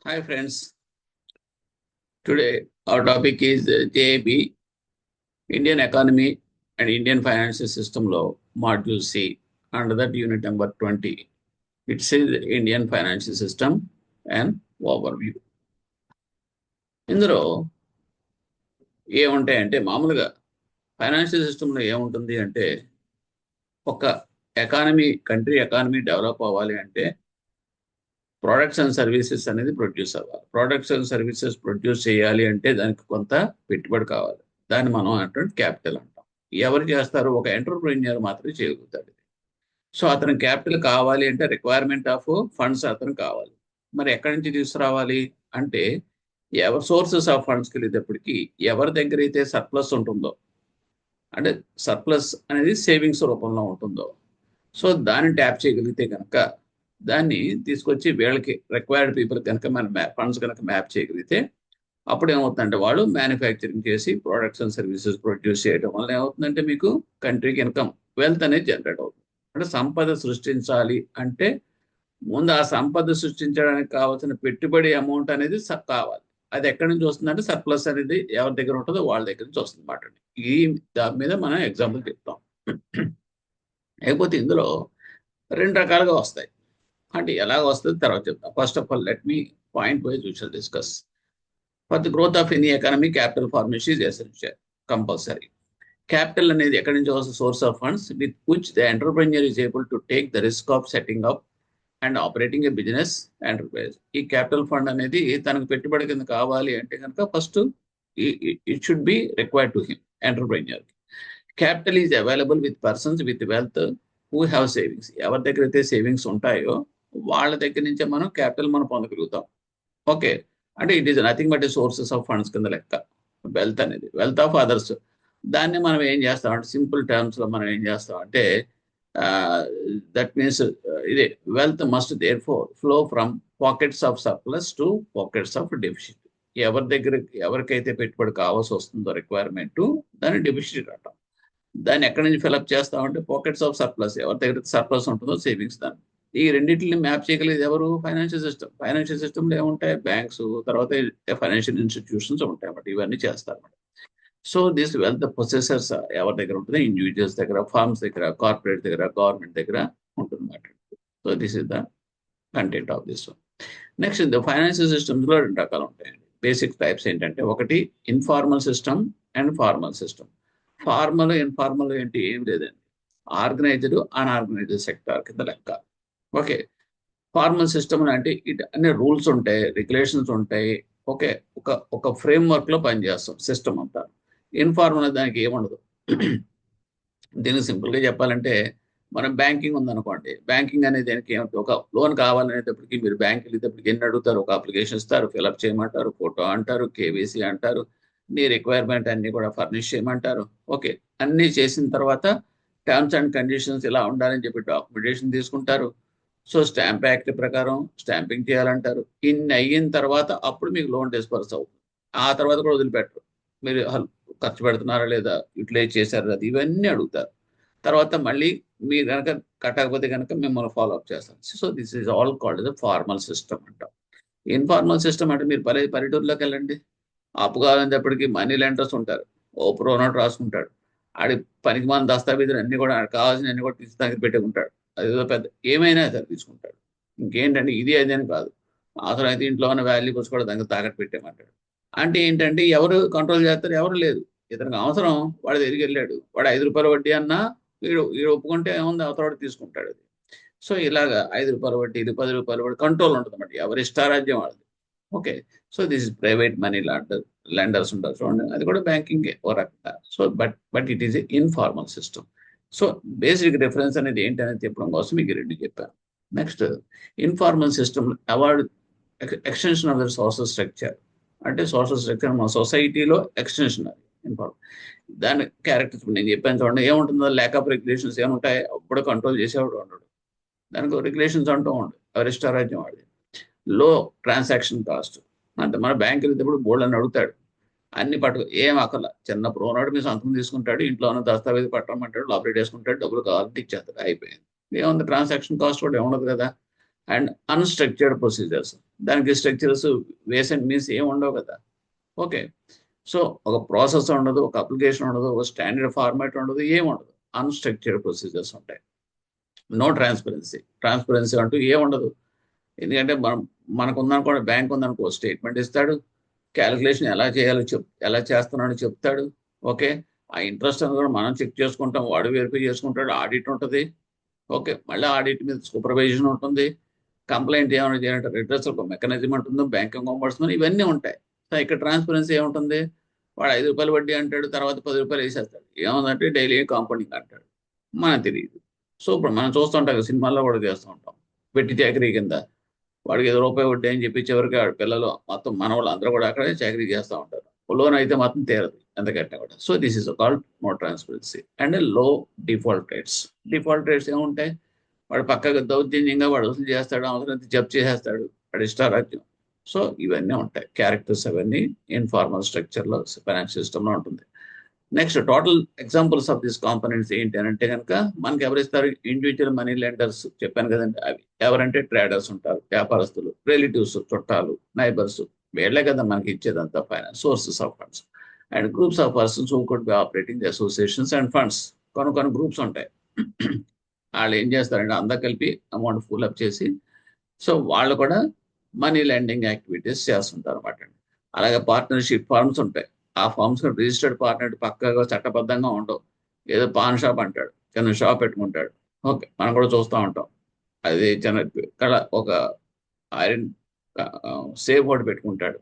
Hi friends, today our topic is JAB, Indian Economy and Indian Financial System Law, Module C, under that unit number 20. It says Indian Financial System and Overview. ఇందులో ఏముంటాయంటే మామూలుగా financial సిస్టంలో ఏముంటుంది అంటే ఒక country economy develop అవ్వాలి అంటే products and services అనేది produce అవ్వాలి. ప్రొడక్ట్స్ అండ్ సర్వీసెస్ ప్రొడ్యూస్ చేయాలి అంటే దానికి కొంత పెట్టుబడి కావాలి. దాన్ని మనం అంటే క్యాపిటల్ అంటాం. ఎవరు చేస్తారు? ఒక ఎంటర్ప్రెన్యూర్ మాత్రమే చేయగలుగుతాడు. సో అతను క్యాపిటల్ కావాలి అంటే రిక్వైర్మెంట్ ఆఫ్ ఫండ్స్ అతను కావాలి. మరి ఎక్కడి నుంచి తీసుకురావాలి అంటే ఎవరి సోర్సెస్ ఆఫ్ ఫండ్స్కి వెళ్ళేటప్పటికి ఎవరి దగ్గర అయితే సర్ప్లస్ ఉంటుందో, అంటే సర్ప్లస్ అనేది సేవింగ్స్ రూపంలో ఉంటుందో, సో దాన్ని ట్యాప్ చేయగలిగితే కనుక దాన్ని తీసుకొచ్చి వీళ్ళకి రిక్వైర్డ్ పీపుల్ కనుక మన ఫండ్స్ కనుక మ్యాప్ చేయగలిగితే అప్పుడు ఏమవుతుందంటే వాళ్ళు మ్యానుఫ్యాక్చరింగ్ చేసి ప్రొడక్ట్స్ అండ్ సర్వీసెస్ ప్రొడ్యూస్ చేయడం వల్ల ఏమవుతుందంటే మీకు కంట్రీకి ఇన్కమ్ వెల్త్ అనేది జనరేట్ అవుతుంది. అంటే సంపద సృష్టించాలి అంటే ముందు ఆ సంపద సృష్టించడానికి కావాల్సిన పెట్టుబడి అమౌంట్ అనేది కావాలి. అది ఎక్కడి నుంచి వస్తుందంటే సర్ప్లస్ అనేది ఎవరి దగ్గర ఉంటుందో వాళ్ళ దగ్గర నుంచి వస్తుంది అన్నమాట. ఈ దాని మీద మనం ఎగ్జాంపుల్ చెప్తాం. లేకపోతే ఇందులో రెండు రకాలుగా వస్తాయి. అంటే ఎలాగ వస్తుంది తర్వాత చెప్తాం. First of all let me point wise we shall discuss. For the growth of any economy capital formation is essential, compulsory. Capital అనేది ఎక్కడి నుంచి వస్తుంది? Source of funds with which the entrepreneur is able to take the risk of setting up and operating a business enterprise. ఈ capital fund అనేది తనకు పెట్టుబడి కింద కావాలి అంటే కనుక first it should be required to him, entrepreneur. Capital is available with persons with wealth who have savings. ఎవరి దగ్గర అయితే సేవింగ్స్ ఉంటాయో వాళ్ళ దగ్గర నుంచే మనం క్యాపిటల్ మనం పొందగలుగుతాం. ఓకే, అంటే it is nothing but sources of funds కింద లెక్క. వెల్త్ అనేది వెల్త్ ఆఫ్ అదర్స్. దాన్ని మనం ఏం చేస్తామంటే సింపుల్ టర్మ్స్ లో మనం ఏం చేస్తామంటే దట్ మీన్స్ ఇదే wealth must therefore flow from pockets of surplus to pockets of deficit. ఎవరికైతే పెట్టుబడి కావాల్సి వస్తుందో రిక్వైర్మెంట్, దాన్ని డెఫిసిట్ అంటాం. దాన్ని ఎక్కడి నుంచి ఫిల్అప్ చేస్తామంటే పాకెట్స్ ఆఫ్ సర్ప్లస్, ఎవరి దగ్గర సర్ప్లస్ ఉంటుందో సేవింగ్స్. దాన్ని ఈ రెండింటిని మ్యాప్ చేయగలిగేది ఎవరు? Financial system. ఫైనాన్షియల్ సిస్టంలో ఏముంటాయి? బ్యాంక్స్, తర్వాత ఫైనాన్షియల్ ఇన్స్టిట్యూషన్స్ ఉంటాయి అన్నమాట. ఇవన్నీ చేస్తారు అన్నమాట. సో దిస్ వెల్త్ ప్రొసెసర్స్ ఎవరి దగ్గర ఉంటుంది? ఇండివిజువల్స్ దగ్గర, ఫార్మ్స్ దగ్గర, కార్పొరేట్ దగ్గర, గవర్నమెంట్ దగ్గర ఉంటుంది అన్నమాట. So this is the content of this one. Next the financial systems లో రెండు రకాలు ఉంటాయండి. బేసిక్ టైప్స్ ఏంటంటే ఒకటి informal system and formal system. Formal informal ఏంటి? ఏం లేదండి, ఆర్గనైజ్డ్ అన్ఆర్గనైజ్డ్ సెక్టార్ కింద లెక్క. ఓకే, ఫార్మల్ సిస్టమ్ అంటే అన్ని రూల్స్ ఉంటాయి, రెగ్యులేషన్స్ ఉంటాయి. ఓకే, ఒక ఒక ఫ్రేమ్ వర్క్ లో పనిచేస్తాం సిస్టమ్ అంతా. ఇన్ఫార్మల్ దానికి ఏముండదు. దీనికి సింపుల్ గా చెప్పాలంటే మనం బ్యాంకింగ్ ఉందనుకోండి, బ్యాంకింగ్ అనేది దానికి ఏమిటి? ఒక లోన్ కావాలనేటప్పటికి మీరు బ్యాంక్ వెళ్ళేటప్పటికి ఎన్ని అడుగుతారు? ఒక అప్లికేషన్ ఇస్తారు, ఫిల్అప్ చేయమంటారు, ఫోటో అంటారు, కేవైసీ అంటారు, నీ రిక్వైర్మెంట్ అన్ని కూడా ఫర్నిష్ చేయమంటారు. ఓకే, అన్ని చేసిన తర్వాత టర్మ్స్ అండ్ కండిషన్స్ ఇలా ఉండాలని చెప్పి డాక్యుమెంటేషన్ తీసుకుంటారు. సో స్టాంప్ యాక్ట్ ప్రకారం స్టాంపింగ్ చేయాలంటారు. ఇన్ని అయిన తర్వాత అప్పుడు మీకు లోన్ డిస్పర్స్ అవుతుంది. ఆ తర్వాత కూడా వదిలిపెట్టరు. మీరు ఖర్చు పెడుతున్నారా లేదా, యూటిలైజ్ చేశారా లేదా, ఇవన్నీ అడుగుతారు. తర్వాత మళ్ళీ మీరు కనుక కట్టకపోతే కనుక మిమ్మల్ని ఫాలో అప్ చేస్తాం. So this is all called the formal system అంటాం. ఇన్ఫార్మల్ సిస్టమ్ అంటే మీరు పల్లెటూరులోకి వెళ్ళండి, అప్పు కావాలనేటప్పటికి మనీ లెండర్స్ ఉంటారు. ఓ ప్రోనోట్ రాసుకుంటాడు, ఆడి పనికి మన దస్తావేజులు అన్ని కూడా కావాల్సిన అన్ని కూడా తీసి దగ్గర పెట్టుకుంటాడు. అదేదో పెద్ద ఏమైనా సరే తీసుకుంటాడు. ఇంకేంటంటే ఇది అది అని కాదు, అవసరం అయితే ఇంట్లో ఉన్న వాల్యూబుల్స్ కూడా దానికి తాకట్టు పెట్టేమంటాడు. అంటే ఏంటంటే ఎవరు కంట్రోల్ చేస్తారు? ఎవరు లేదు. ఇతనికి అవసరం, వాడు తిరిగి వెళ్ళాడు, వాడు 5 రూపాయల వడ్డీ అన్నా వీడు వీడు ఒప్పుకుంటే ఏముంది, అవతల తీసుకుంటాడు అది. సో ఇలాగా 5 రూపాయల వడ్డీలు, 10 రూపాయల వడ్డీ కంట్రోల్ ఉంటుంది అన్నమాట. ఎవరి ఇష్టారాజ్యం వాళ్ళది. Okay, so this is private money lenders ఉంటారు చూడండి, అది కూడా బ్యాంకింగ్ ఓ రకంగా. So but it is informal system. So basic difference అనేది ఏంటి అనేది చెప్పడం కోసం మీకు రెండు చెప్పాను. Next informal system award extension of the social structure. అంటే సోషల్ స్ట్రక్చర్ మన సొసైటీలో ఎక్స్టెన్షన్ అది ఇన్ఫార్మల్. దాని క్యారెక్టర్స్ నేను చెప్పాను చూడండి. ఏముంటుందో ల్యాక్ ఆఫ్ రెగ్యులేషన్స్ ఏముంటాయి? అప్పుడు కంట్రోల్ చేసేవాడు ఉండడు, దానికి రెగ్యులేషన్స్ అంటూ ఉండదు, ఎవరిష్టారాజ్యం వాడి. లో ట్రాన్సాక్షన్ కాస్ట్. అంటే మన బ్యాంక్ వెళ్ళేటప్పుడు బోర్డు అని అడుగుతాడు, అన్ని పట్టుకు ఏం అక్కర్లా, చిన్న ప్రోనాడు మీ సంతకం తీసుకుంటాడు, ఇంట్లో ఉన్న దస్తావేజ్ పట్టమంటాడు, ఆపరేట్ చేసుకుంటాడు, డబ్బులు కావాలంటే ఇచ్చేస్తాడు, అయిపోయింది. ఏముంది, ట్రాన్సాక్షన్ కాస్ట్ కూడా ఏముండదు కదా. And unstructured procedures. దానికి స్ట్రక్చర్స్, వేస్ అండ్ మీన్స్ ఏమి ఉండవు కదా! ఓకే. సో, ఒక ప్రాసెస్ ఉండదు, ఒక అప్లికేషన్ ఉండదు, ఒక స్టాండర్డ్ ఫార్మాట్ ఉండదు, ఏముండదు. అన్‌స్ట్రక్చర్డ్ ప్రొసీజర్స్ ఉంటాయి. No transparency. ట్రాన్స్‌పరెన్సీ అంటూ ఏముండదు. ఎందుకంటే మనకుందనుకోండి, బ్యాంక్ ఉందనుకో, స్టేట్మెంట్ ఇస్తాడు. కాలిక్యులేషన్ ఎలా చేయాలో ఎలా చేస్తున్నాడో చెప్తాడు. ఓకే. ఆ ఇంట్రెస్ట్ అని కూడా మనం చెక్ చేసుకుంటాం. వాడు వెరిఫై చేసుకుంటాడు. ఆడిట్ ఉంటది. ఓకే. మళ్ళీ ఆడిట్ మీద సూపర్వైజన్ ఉంటుంది. కంప్లెయింట్ ఏమైనా చేయాలంటే రిడ్రెసల్ ఒక మెకానిజం ఉంటుంది. బ్యాంకింగ్ అంబడ్స్‌మన్ ఇవన్నీ ఉంటాయి. సో, ఇక్కడ ట్రాన్స్‌పరెన్సీ ఏముంటుంది? వాడు రూ. 5 వడ్డీ అంటాడు. తర్వాత రూ. 10 ఏసేస్తాడు. ఏముందంటే డైలీ కాంపౌండింగ్ అంటాడు. మనకు తెలీదు. సో, ఇప్పుడు మనం చూస్తుంటాం కదా! సినిమాల్లో కూడా చేస్తూ ఉంటాం. వెట్టి చాకిరీ కింద. వాడికి రూపాయి వడ్డీ అని చెప్పి చివరికి ఆడి పిల్లలు మొత్తం మనవాళ్ళు అందరూ కూడా అక్కడే చాకరీ చేస్తా ఉంటారు. లోన్ అయితే మాత్రం తీరదు ఎంత కట్టినా కూడా. So this is called no transparency and low default rates. Default rates ఏముంటాయి? వాడు పక్కగా దౌర్జన్యంగా వాడు వసూలు చేస్తాడు, అవసరం జప్తు చేసేస్తాడు, వాడి ఇష్టారాజ్యం. సో ఇవన్నీ ఉంటాయి. క్యారెక్టర్స్ అవన్నీ ఇన్ఫార్మల్ స్ట్రక్చర్లో ఫైనాన్షియల్ సిస్టంలో ఉంటుంది. Next total examples of this components ఏంటి అని అంటే కనుక మనకి ఎవరిస్తారు? ఇండివిజువల్ మనీ లెండర్స్ చెప్పాను కదండి. అవి ఎవరంటే ట్రేడర్స్ ఉంటారు, వ్యాపారస్తులు, రిలేటివ్స్, చుట్టాలు, నైబర్స్. వీళ్ళే కదా మనకి ఇచ్చేదంతా finance sources of funds. And groups of persons who could be operating associations and funds. కొన్ని గ్రూప్స్ ఉంటాయి. వాళ్ళు ఏం చేస్తారంటే అందరు కలిపి అమౌంట్ ఫుల్ అప్ చేసి, సో వాళ్ళు కూడా మనీ లెండింగ్ యాక్టివిటీస్ చేస్తుంటారు అనమాట. అలాగే పార్ట్నర్షిప్ ఫార్మ్స్ ఉంటాయి. ఆ ఫార్మ్స్ రిజిస్టర్డ్ పార్ట్నర్ పక్కగా చట్టబద్ధంగా ఉండవు. ఏదో పాన్ షాప్ అంటాడు, చిన్న షాప్ పెట్టుకుంటాడు. ఓకే, మనం కూడా చూస్తూ ఉంటాం. అది చిన్న ఇక్కడ ఒక ఐరన్ సేఫ్ ఒకటి పెట్టుకుంటాడు.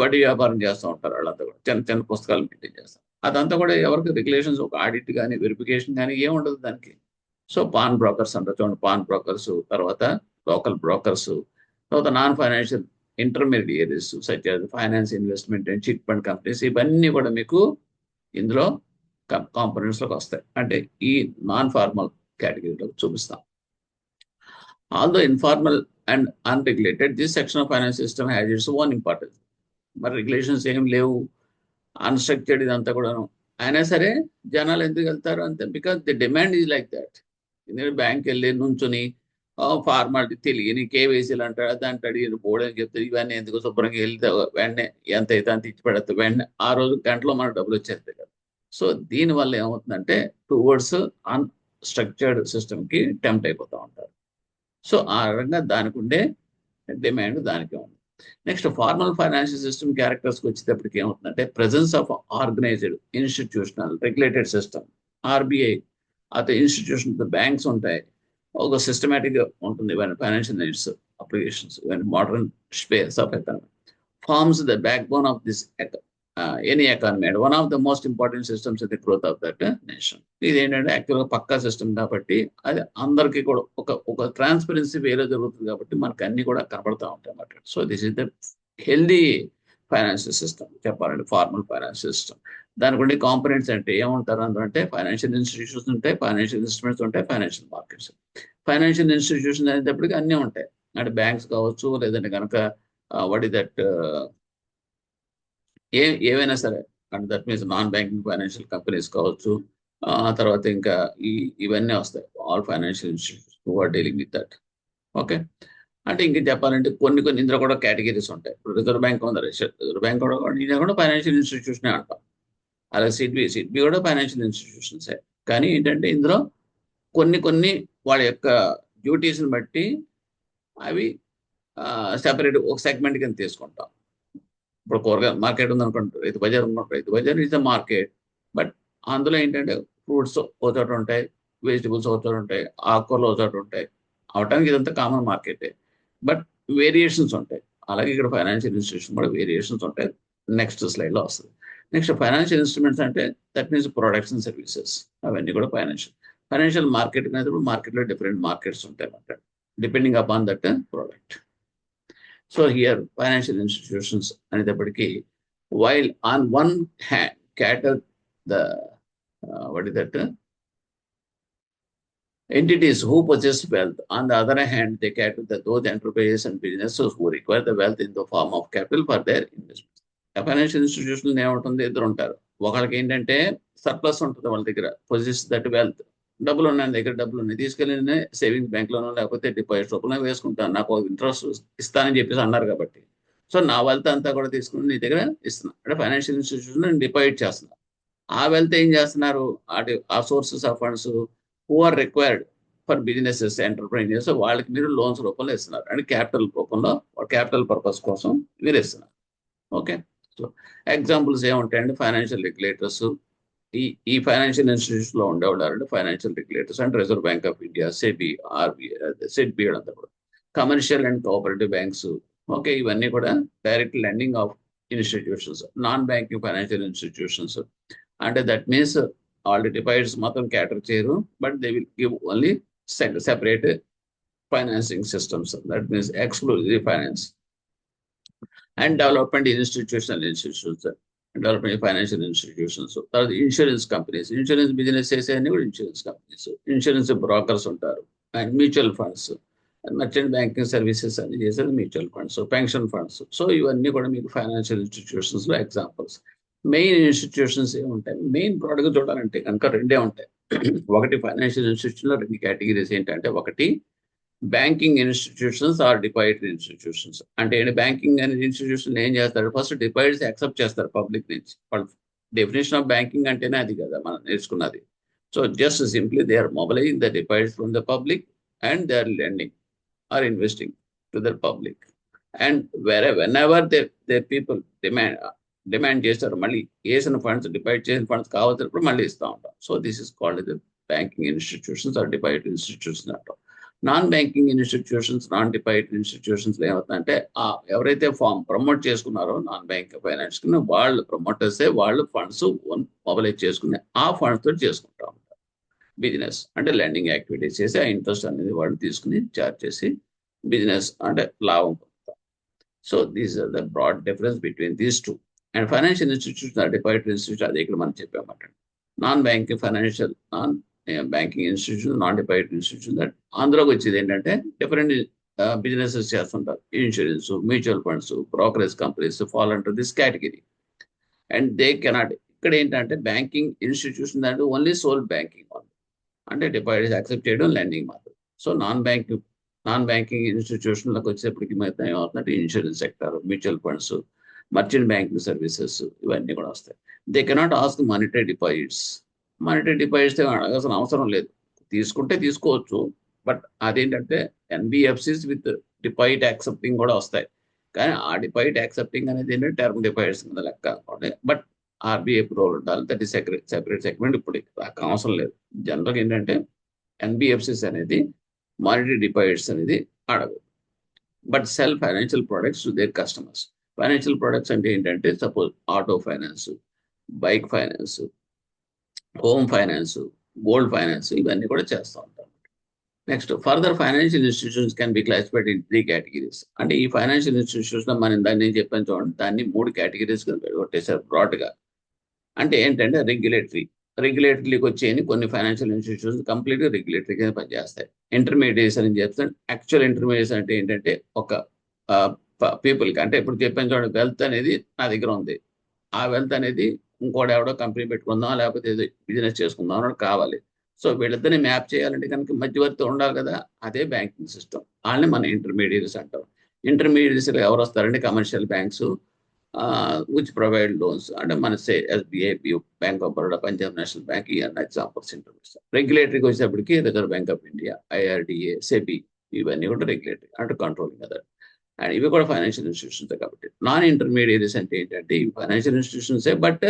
వడ్డీ వ్యాపారం చేస్తూ ఉంటారు వాళ్ళంతా కూడా. చిన్న చిన్న పుస్తకాలు మెయింటైన్ చేస్తారు. అదంతా కూడా ఎవరికి రెగ్యులేషన్స్, ఒక ఆడిట్ కానీ వెరిఫికేషన్ కానీ ఏముండదు దానికి. సో పాన్ బ్రోకర్స్ అంటారు చూడండి. పాన్ బ్రోకర్స్, తర్వాత లోకల్ బ్రోకర్స్, తర్వాత non financial intermediaries such as finance, investment and chit fund companies. ఇవన్నీ కూడా మీకు ఇందులో కాంపోనెంట్స్లోకి వస్తాయి. అంటే ఈ నాన్ ఫార్మల్ కేటగిరీలో చూపిస్తాం. Although informal and unregulated, this section of finance system has its own importance. మరి రెగ్యులేషన్స్ ఏం లేవు, అన్‌స్ట్రక్చర్డ్ ఇదంతా కూడాను. అయినా సరే జనాలు ఎందుకు వెళ్తారు అంటే because the demand is like that. ఎందుకంటే బ్యాంక్‌కెళ్ళి నుంచొని ఫార్మాలిటీ తెలియని కేవైసీలు అంటాడు, అది అంటాడు, ఈయన బోర్డని చెప్తాడు. ఇవన్నీ ఎందుకు, శుభ్రంగా వెళ్తే వెంటనే ఎంత అయితే అంత ఇచ్చి పెడతాడు. వెంటనే ఆ రోజు గంటలో మనకు డబ్బులు వచ్చేస్తాయి కదా. సో దీనివల్ల ఏమవుతుందంటే టువర్డ్స్ అన్‌స్ట్రక్చర్డ్ సిస్టమ్‌కి టెంప్ట్ అయిపోతా ఉంటారు. సో ఆ రకంగా దానికి ఉండే డిమాండ్ దానికే ఉంది. నెక్స్ట్ ఫార్మల్ ఫైనాన్షియల్ సిస్టమ్ క్యారెక్టర్స్కి వచ్చేటప్పటికి ఏమవుతుందంటే presence of organised institutional regulated system, RBI, అయితే ఇన్స్టిట్యూషన్ బ్యాంక్స్ ఉంటాయి. ఒక సిస్టమేటిక్గా ఉంటుంది. ఇవన్నీ ఫైనాన్షియల్ నీడ్స్ అప్లికేషన్స్, ఇవన్నీ modern space of economy forms the backbone of this any economy and one of the most important systems in the growth of that nation. ఇది ఏంటంటే యాక్చువల్గా పక్కా సిస్టమ్ కాబట్టి అది అందరికీ కూడా ఒక ట్రాన్స్పరెన్సీ వేరే జరుగుతుంది కాబట్టి మనకు అన్ని కూడా కనబడతా ఉంటాయి అన్నమాట. So this is the healthy financial system చెప్పాలంటే, ఫార్మల్ ఫైనాన్షియల్ సిస్టమ్. దానికి ఉండే కాంపనెంట్స్ అంటే ఏమంటారు అంటే ఫైనాన్షియల్ ఇన్స్టిట్యూషన్స్ ఉంటాయి, ఫైనాన్షియల్ ఇన్స్ట్రుమెంట్స్ ఉంటాయి, ఫైనాన్షియల్ మార్కెట్స్. ఫైనాన్షియల్ ఇన్స్టిట్యూషన్స్ అనేటప్పటికి అన్నీ ఉంటాయి. అంటే బ్యాంక్స్ కావచ్చు, లేదంటే కనుక వాట్ ఇస్ దట్ ఏవైనా సరే, and that means non banking financial companies కావచ్చు. తర్వాత ఇంకా ఇవన్నీ వస్తాయి. All financial institutes who are dealing with that. Okay. అంటే ఇంక చెప్పాలంటే కొన్ని ఇందులో కూడా కేటగిరీస్ ఉంటాయి. ఇప్పుడు రిజర్వ్ బ్యాంక్ ఉంది. రిజర్వ్ బ్యాంక్ కూడా ఫైనాన్షియల్ ఇన్స్టిట్యూషనే అంటాం. అలాగే సిడ్బి కూడా ఫైనాన్షియల్ ఇన్స్టిట్యూషన్సే. కానీ ఏంటంటే ఇందులో కొన్ని వాళ్ళ యొక్క డ్యూటీస్ని బట్టి అవి సెపరేట్ ఒక సెగ్మెంట్ కింద తీసుకుంటాం. ఇప్పుడు కూరగాయల మార్కెట్ ఉందనుకోండి, రైతు బజార్ ఉన్నప్పుడు Rythu Bazar is the market. But అందులో ఏంటంటే ఫ్రూట్స్ ఒక చోట ఉంటాయి, వెజిటబుల్స్ ఒక చోట ఉంటాయి, ఆకుకూరలు ఒక చోట ఉంటాయి. అవటానికి ఇదంతా కామన్ మార్కెటే. బట్ వేరియేషన్స్ ఉంటాయి. అలాగే ఇక్కడ ఫైనాన్షియల్ ఇన్స్టిట్యూషన్ కూడా వేరియేషన్స్ ఉంటాయి. నెక్స్ట్ స్లైడ్లో వస్తుంది. నెక్స్ట్ ఫైనాన్షియల్ ఇన్స్ట్రుమెంట్స్ అంటే that means products and services. అవన్నీ కూడా ఫైనాన్షియల్ మార్కెట్ అనేటప్పుడు మార్కెట్లో డిఫరెంట్ మార్కెట్స్ ఉంటాయి అన్నమాట, depending upon that product. So here financial institutions అనేటప్పటికీ while on one hand cater the what is that entities who possess wealth, on the other hand they cater those enterprises and businesses who require the wealth in the form of capital for their investments. Financial institution ఏముంటుంది? ఇద్దరు ఉంటారు. ఒకళ్ళకి ఏంటంటే surplus ఉంటుంది వాళ్ళ దగ్గర, పొజిస్ that wealth, డబ్బులు ఉన్నాయి, నా దగ్గర డబ్బులు ఉన్నాయి, తీసుకెళ్ళి నేను సేవింగ్స్ బ్యాంక్లోనో లేకపోతే డిపాజిట్ రూపంలో వేసుకుంటాను, నాకు ఇంట్రెస్ట్ ఇస్తానని చెప్పేసి అన్నారు కాబట్టి. సో నా వెల్త్ అంతా కూడా తీసుకుని నీ దగ్గర ఇస్తున్నా అంటే ఫైనాన్షియల్ ఇన్స్టిట్యూషన్ నేను డిపాజిట్ చేస్తున్నా. ఆ వెల్త్ ఏం చేస్తున్నారు, ఆ sources of funds who are required for businesses enterprises వాళ్ళకి మీరు లోన్స్ రూపంలో ఇస్తున్నారు, అంటే క్యాపిటల్ రూపంలో క్యాపిటల్ పర్పస్ కోసం మీరు ఇస్తున్నారు. ఓకే. సో ఎగ్జాంపుల్స్ ఏముంటాయండి, ఫైనాన్షియల్ రెగ్యులేటర్స్, ఈ ఈ ఫైనాన్షియల్ ఇన్స్టిట్యూట్స్ లో ఉండేవాళ్ళు financial regulators and Reserve Bank of India, SEBI, RBI, SIDBI అంతా కూడా commercial and cooperative banks. Okay, ఇవన్నీ కూడా direct lending of institutions, non banking financial institutions. అంటే దట్ మీన్స్ ఆల్ డిపాజిట్స్ మాత్రం క్యాటర్ చేయరు, but they will give only separate financing systems, that means exclusive finance and development institutions, development financial institutions. తర్వాత insurance companies, insurance business చేసేవన్నీ కూడా insurance companies, insurance brokers ఉంటారు, and mutual funds, merchant banking services అన్ని చేసేది mutual funds, pension funds. So ఇవన్నీ కూడా మీకు financial institutions లో ఎగ్జాంపుల్స్. మెయిన్ ఇన్స్టిట్యూషన్స్ ఏముంటాయి, మెయిన్ ప్రోడక్ట్ చూడాలంటే కనుక రెండే ఉంటాయి. ఒకటి ఫైనాన్షియల్ ఇన్స్టిట్యూషన్ లో రెండు కేటగిరీస్ ఏంటంటే, ఒకటి banking institutions or depository institutions. అంటే బ్యాంకింగ్ అనే ఇన్స్టిట్యూషన్ ఏం చేస్తారు, ఫస్ట్ డిపాజిట్స్ యాక్సెప్ట్ చేస్తారు పబ్లిక్ నుంచి. వాళ్ళు డెఫినేషన్ ఆఫ్ బ్యాంకింగ్ అంటేనే అది కదా మనం నేర్చుకున్నది. So just simply they are mobilising the deposits from the public and they are lending or investing to the public. And whenever they people demand చేస్తారు, మళ్ళీ వేసిన ఫండ్స్, డిపాజిట్ చేసిన ఫండ్స్ కావాల్సినప్పుడు మళ్ళీ ఇస్తూ ఉంటాం. So this is called the banking institutions or deposit institutions అంటాం. Non banking institutions, non deposit institutions ఏమవుతుందంటే, ఎవరైతే ప్రమోట్ చేసుకున్నారో నాన్ బ్యాంక్ ఫైనాన్స్ కి, వాళ్ళు ప్రమోటర్సే వాళ్ళు ఫండ్స్ మొబిలైజ్ చేసుకుని ఆ ఫండ్స్ తోటి చేసుకుంటా ఉంటారు బిజినెస్. అంటే లెండింగ్ యాక్టివిటీస్ చేసి ఆ ఇంట్రెస్ట్ అనేది వాళ్ళు తీసుకుని చార్జ్ చేసి బిజినెస్ అంటే లాభం పొందుతారు. So these are the broad difference between these two. And financial institution, deposit institution, అది ఇక్కడ మనం చెప్పామట. Non banking financial, non banking institution, non deposit institution, that అందులోకి వచ్చేది ఏంటంటే డిఫరెంట్ బిజినెసెస్ చేస్తుంటారు. Insurance, mutual funds, brokerage companies fall under this category. And they cannot, ఇక్కడ ఏంటంటే బ్యాంకింగ్ ఇన్స్టిట్యూషన్ అంటే ఓన్లీ సోల్ బ్యాంకింగ్, అంటే డిపాజిట్స్ యాక్సెప్ట్ చేయడం, lending మాత్రం. సో నాన్ బ్యాంకింగ్ ఇన్స్టిట్యూషన్లకు వచ్చేప్పటికి మొత్తం ఏమవుతుందంటే insurance sector, mutual funds, merchant banking services, ఇవన్నీ కూడా వస్తాయి. They cannot ask monetary deposits. Monetary deposits అడగాల్సిన అవసరం లేదు, తీసుకుంటే తీసుకోవచ్చు. బట్ అదేంటంటే ఎన్బిఎఫ్సిస్ విత్ డిపాజిట్ యాక్సెప్టింగ్ కూడా వస్తాయి. కానీ ఆ డిపాజిట్ యాక్సెప్టింగ్ అనేది ఏంటంటే టర్మ్ డిపాజిట్స్ కింద లెక్క. బట్ ఆర్బీఐ అప్రూవల్ ఉండాలి, దట్ ఈస్ సెపరేట్ సెగ్మెంట్. ఇప్పుడు అవసరం లేదు. జనరల్గా ఏంటంటే ఎన్బిఎఫ్సిస్ అనేది మానిటరీ డిపాజిట్స్ అనేది అడగదు, but cell financial products to their customers. Financial products అంటే ఏంటంటే suppose auto finance, bike finance, home finance, gold finance, ఇవన్నీ కూడా చేస్తూ ఉంటాం. Next further financial institutions can be classified in 3 categories. అంటే ఈ ఫైనాన్షియల్ ఇన్స్టిట్యూషన్ మనం దాన్ని నేను చెప్పాను చూడండి, దాన్ని 3 కేటగిరీస్ కొట్టేశారు బ్రాడ్గా. అంటే ఏంటంటే రెగ్యులేటరీకి వచ్చేయని కొన్ని ఫైనాన్షియల్ ఇన్స్టిట్యూషన్స్ కంప్లీట్గా రెగ్యులేటరీ కింద పనిచేస్తాయి. ఇంటర్మీడియట్స్ అని చెప్తాను. యాక్చువల్ ఇంటర్మీడియట్స్ అంటే ఏంటంటే ఒక పీపుల్కి, అంటే ఇప్పుడు చెప్పాను చూడండి, వెల్త్ అనేది నా దగ్గర ఉంది, ఆ వెల్త్ అనేది ఇంకోటి ఎవడో కంపెనీ పెట్టుకుందాం లేకపోతే ఏదో బిజినెస్ చేసుకుందాం అని కావాలి. సో వీళ్ళిద్దరిని మ్యాప్ చేయాలంటే కనుక మధ్యవర్తి ఉండాలి కదా, అదే బ్యాంకింగ్ సిస్టమ్. వాళ్ళని మన ఇంటర్మీడియట్స్ అంటాం. ఇంటర్మీడియట్స్ ఎవరు వస్తారంటే commercial banks which provide loans, అంటే మన SBI, bank of Baroda, Punjab national bank, ఇవన్నీ ఎగ్జాంపుల్స్ ఇంటర్మీడియట్స్. రెగ్యులేటరీకి వచ్చేటప్పటికి reserve Bank of India, IRDA, SEBI, ఇవన్నీ కూడా రెగ్యులేటరీ అంటే కంట్రోలింగ్ కదా. అండ్ ఇవి కూడా ఫైనాన్షియల్ ఇన్స్టిట్యూషన్స్ కాబట్టి. నాన్ ఇంటర్మీడియట్స్ అంటే ఏంటంటే ఇవి ఫైనాన్షియల్ ఇన్స్టిట్యూషన్సే, బట్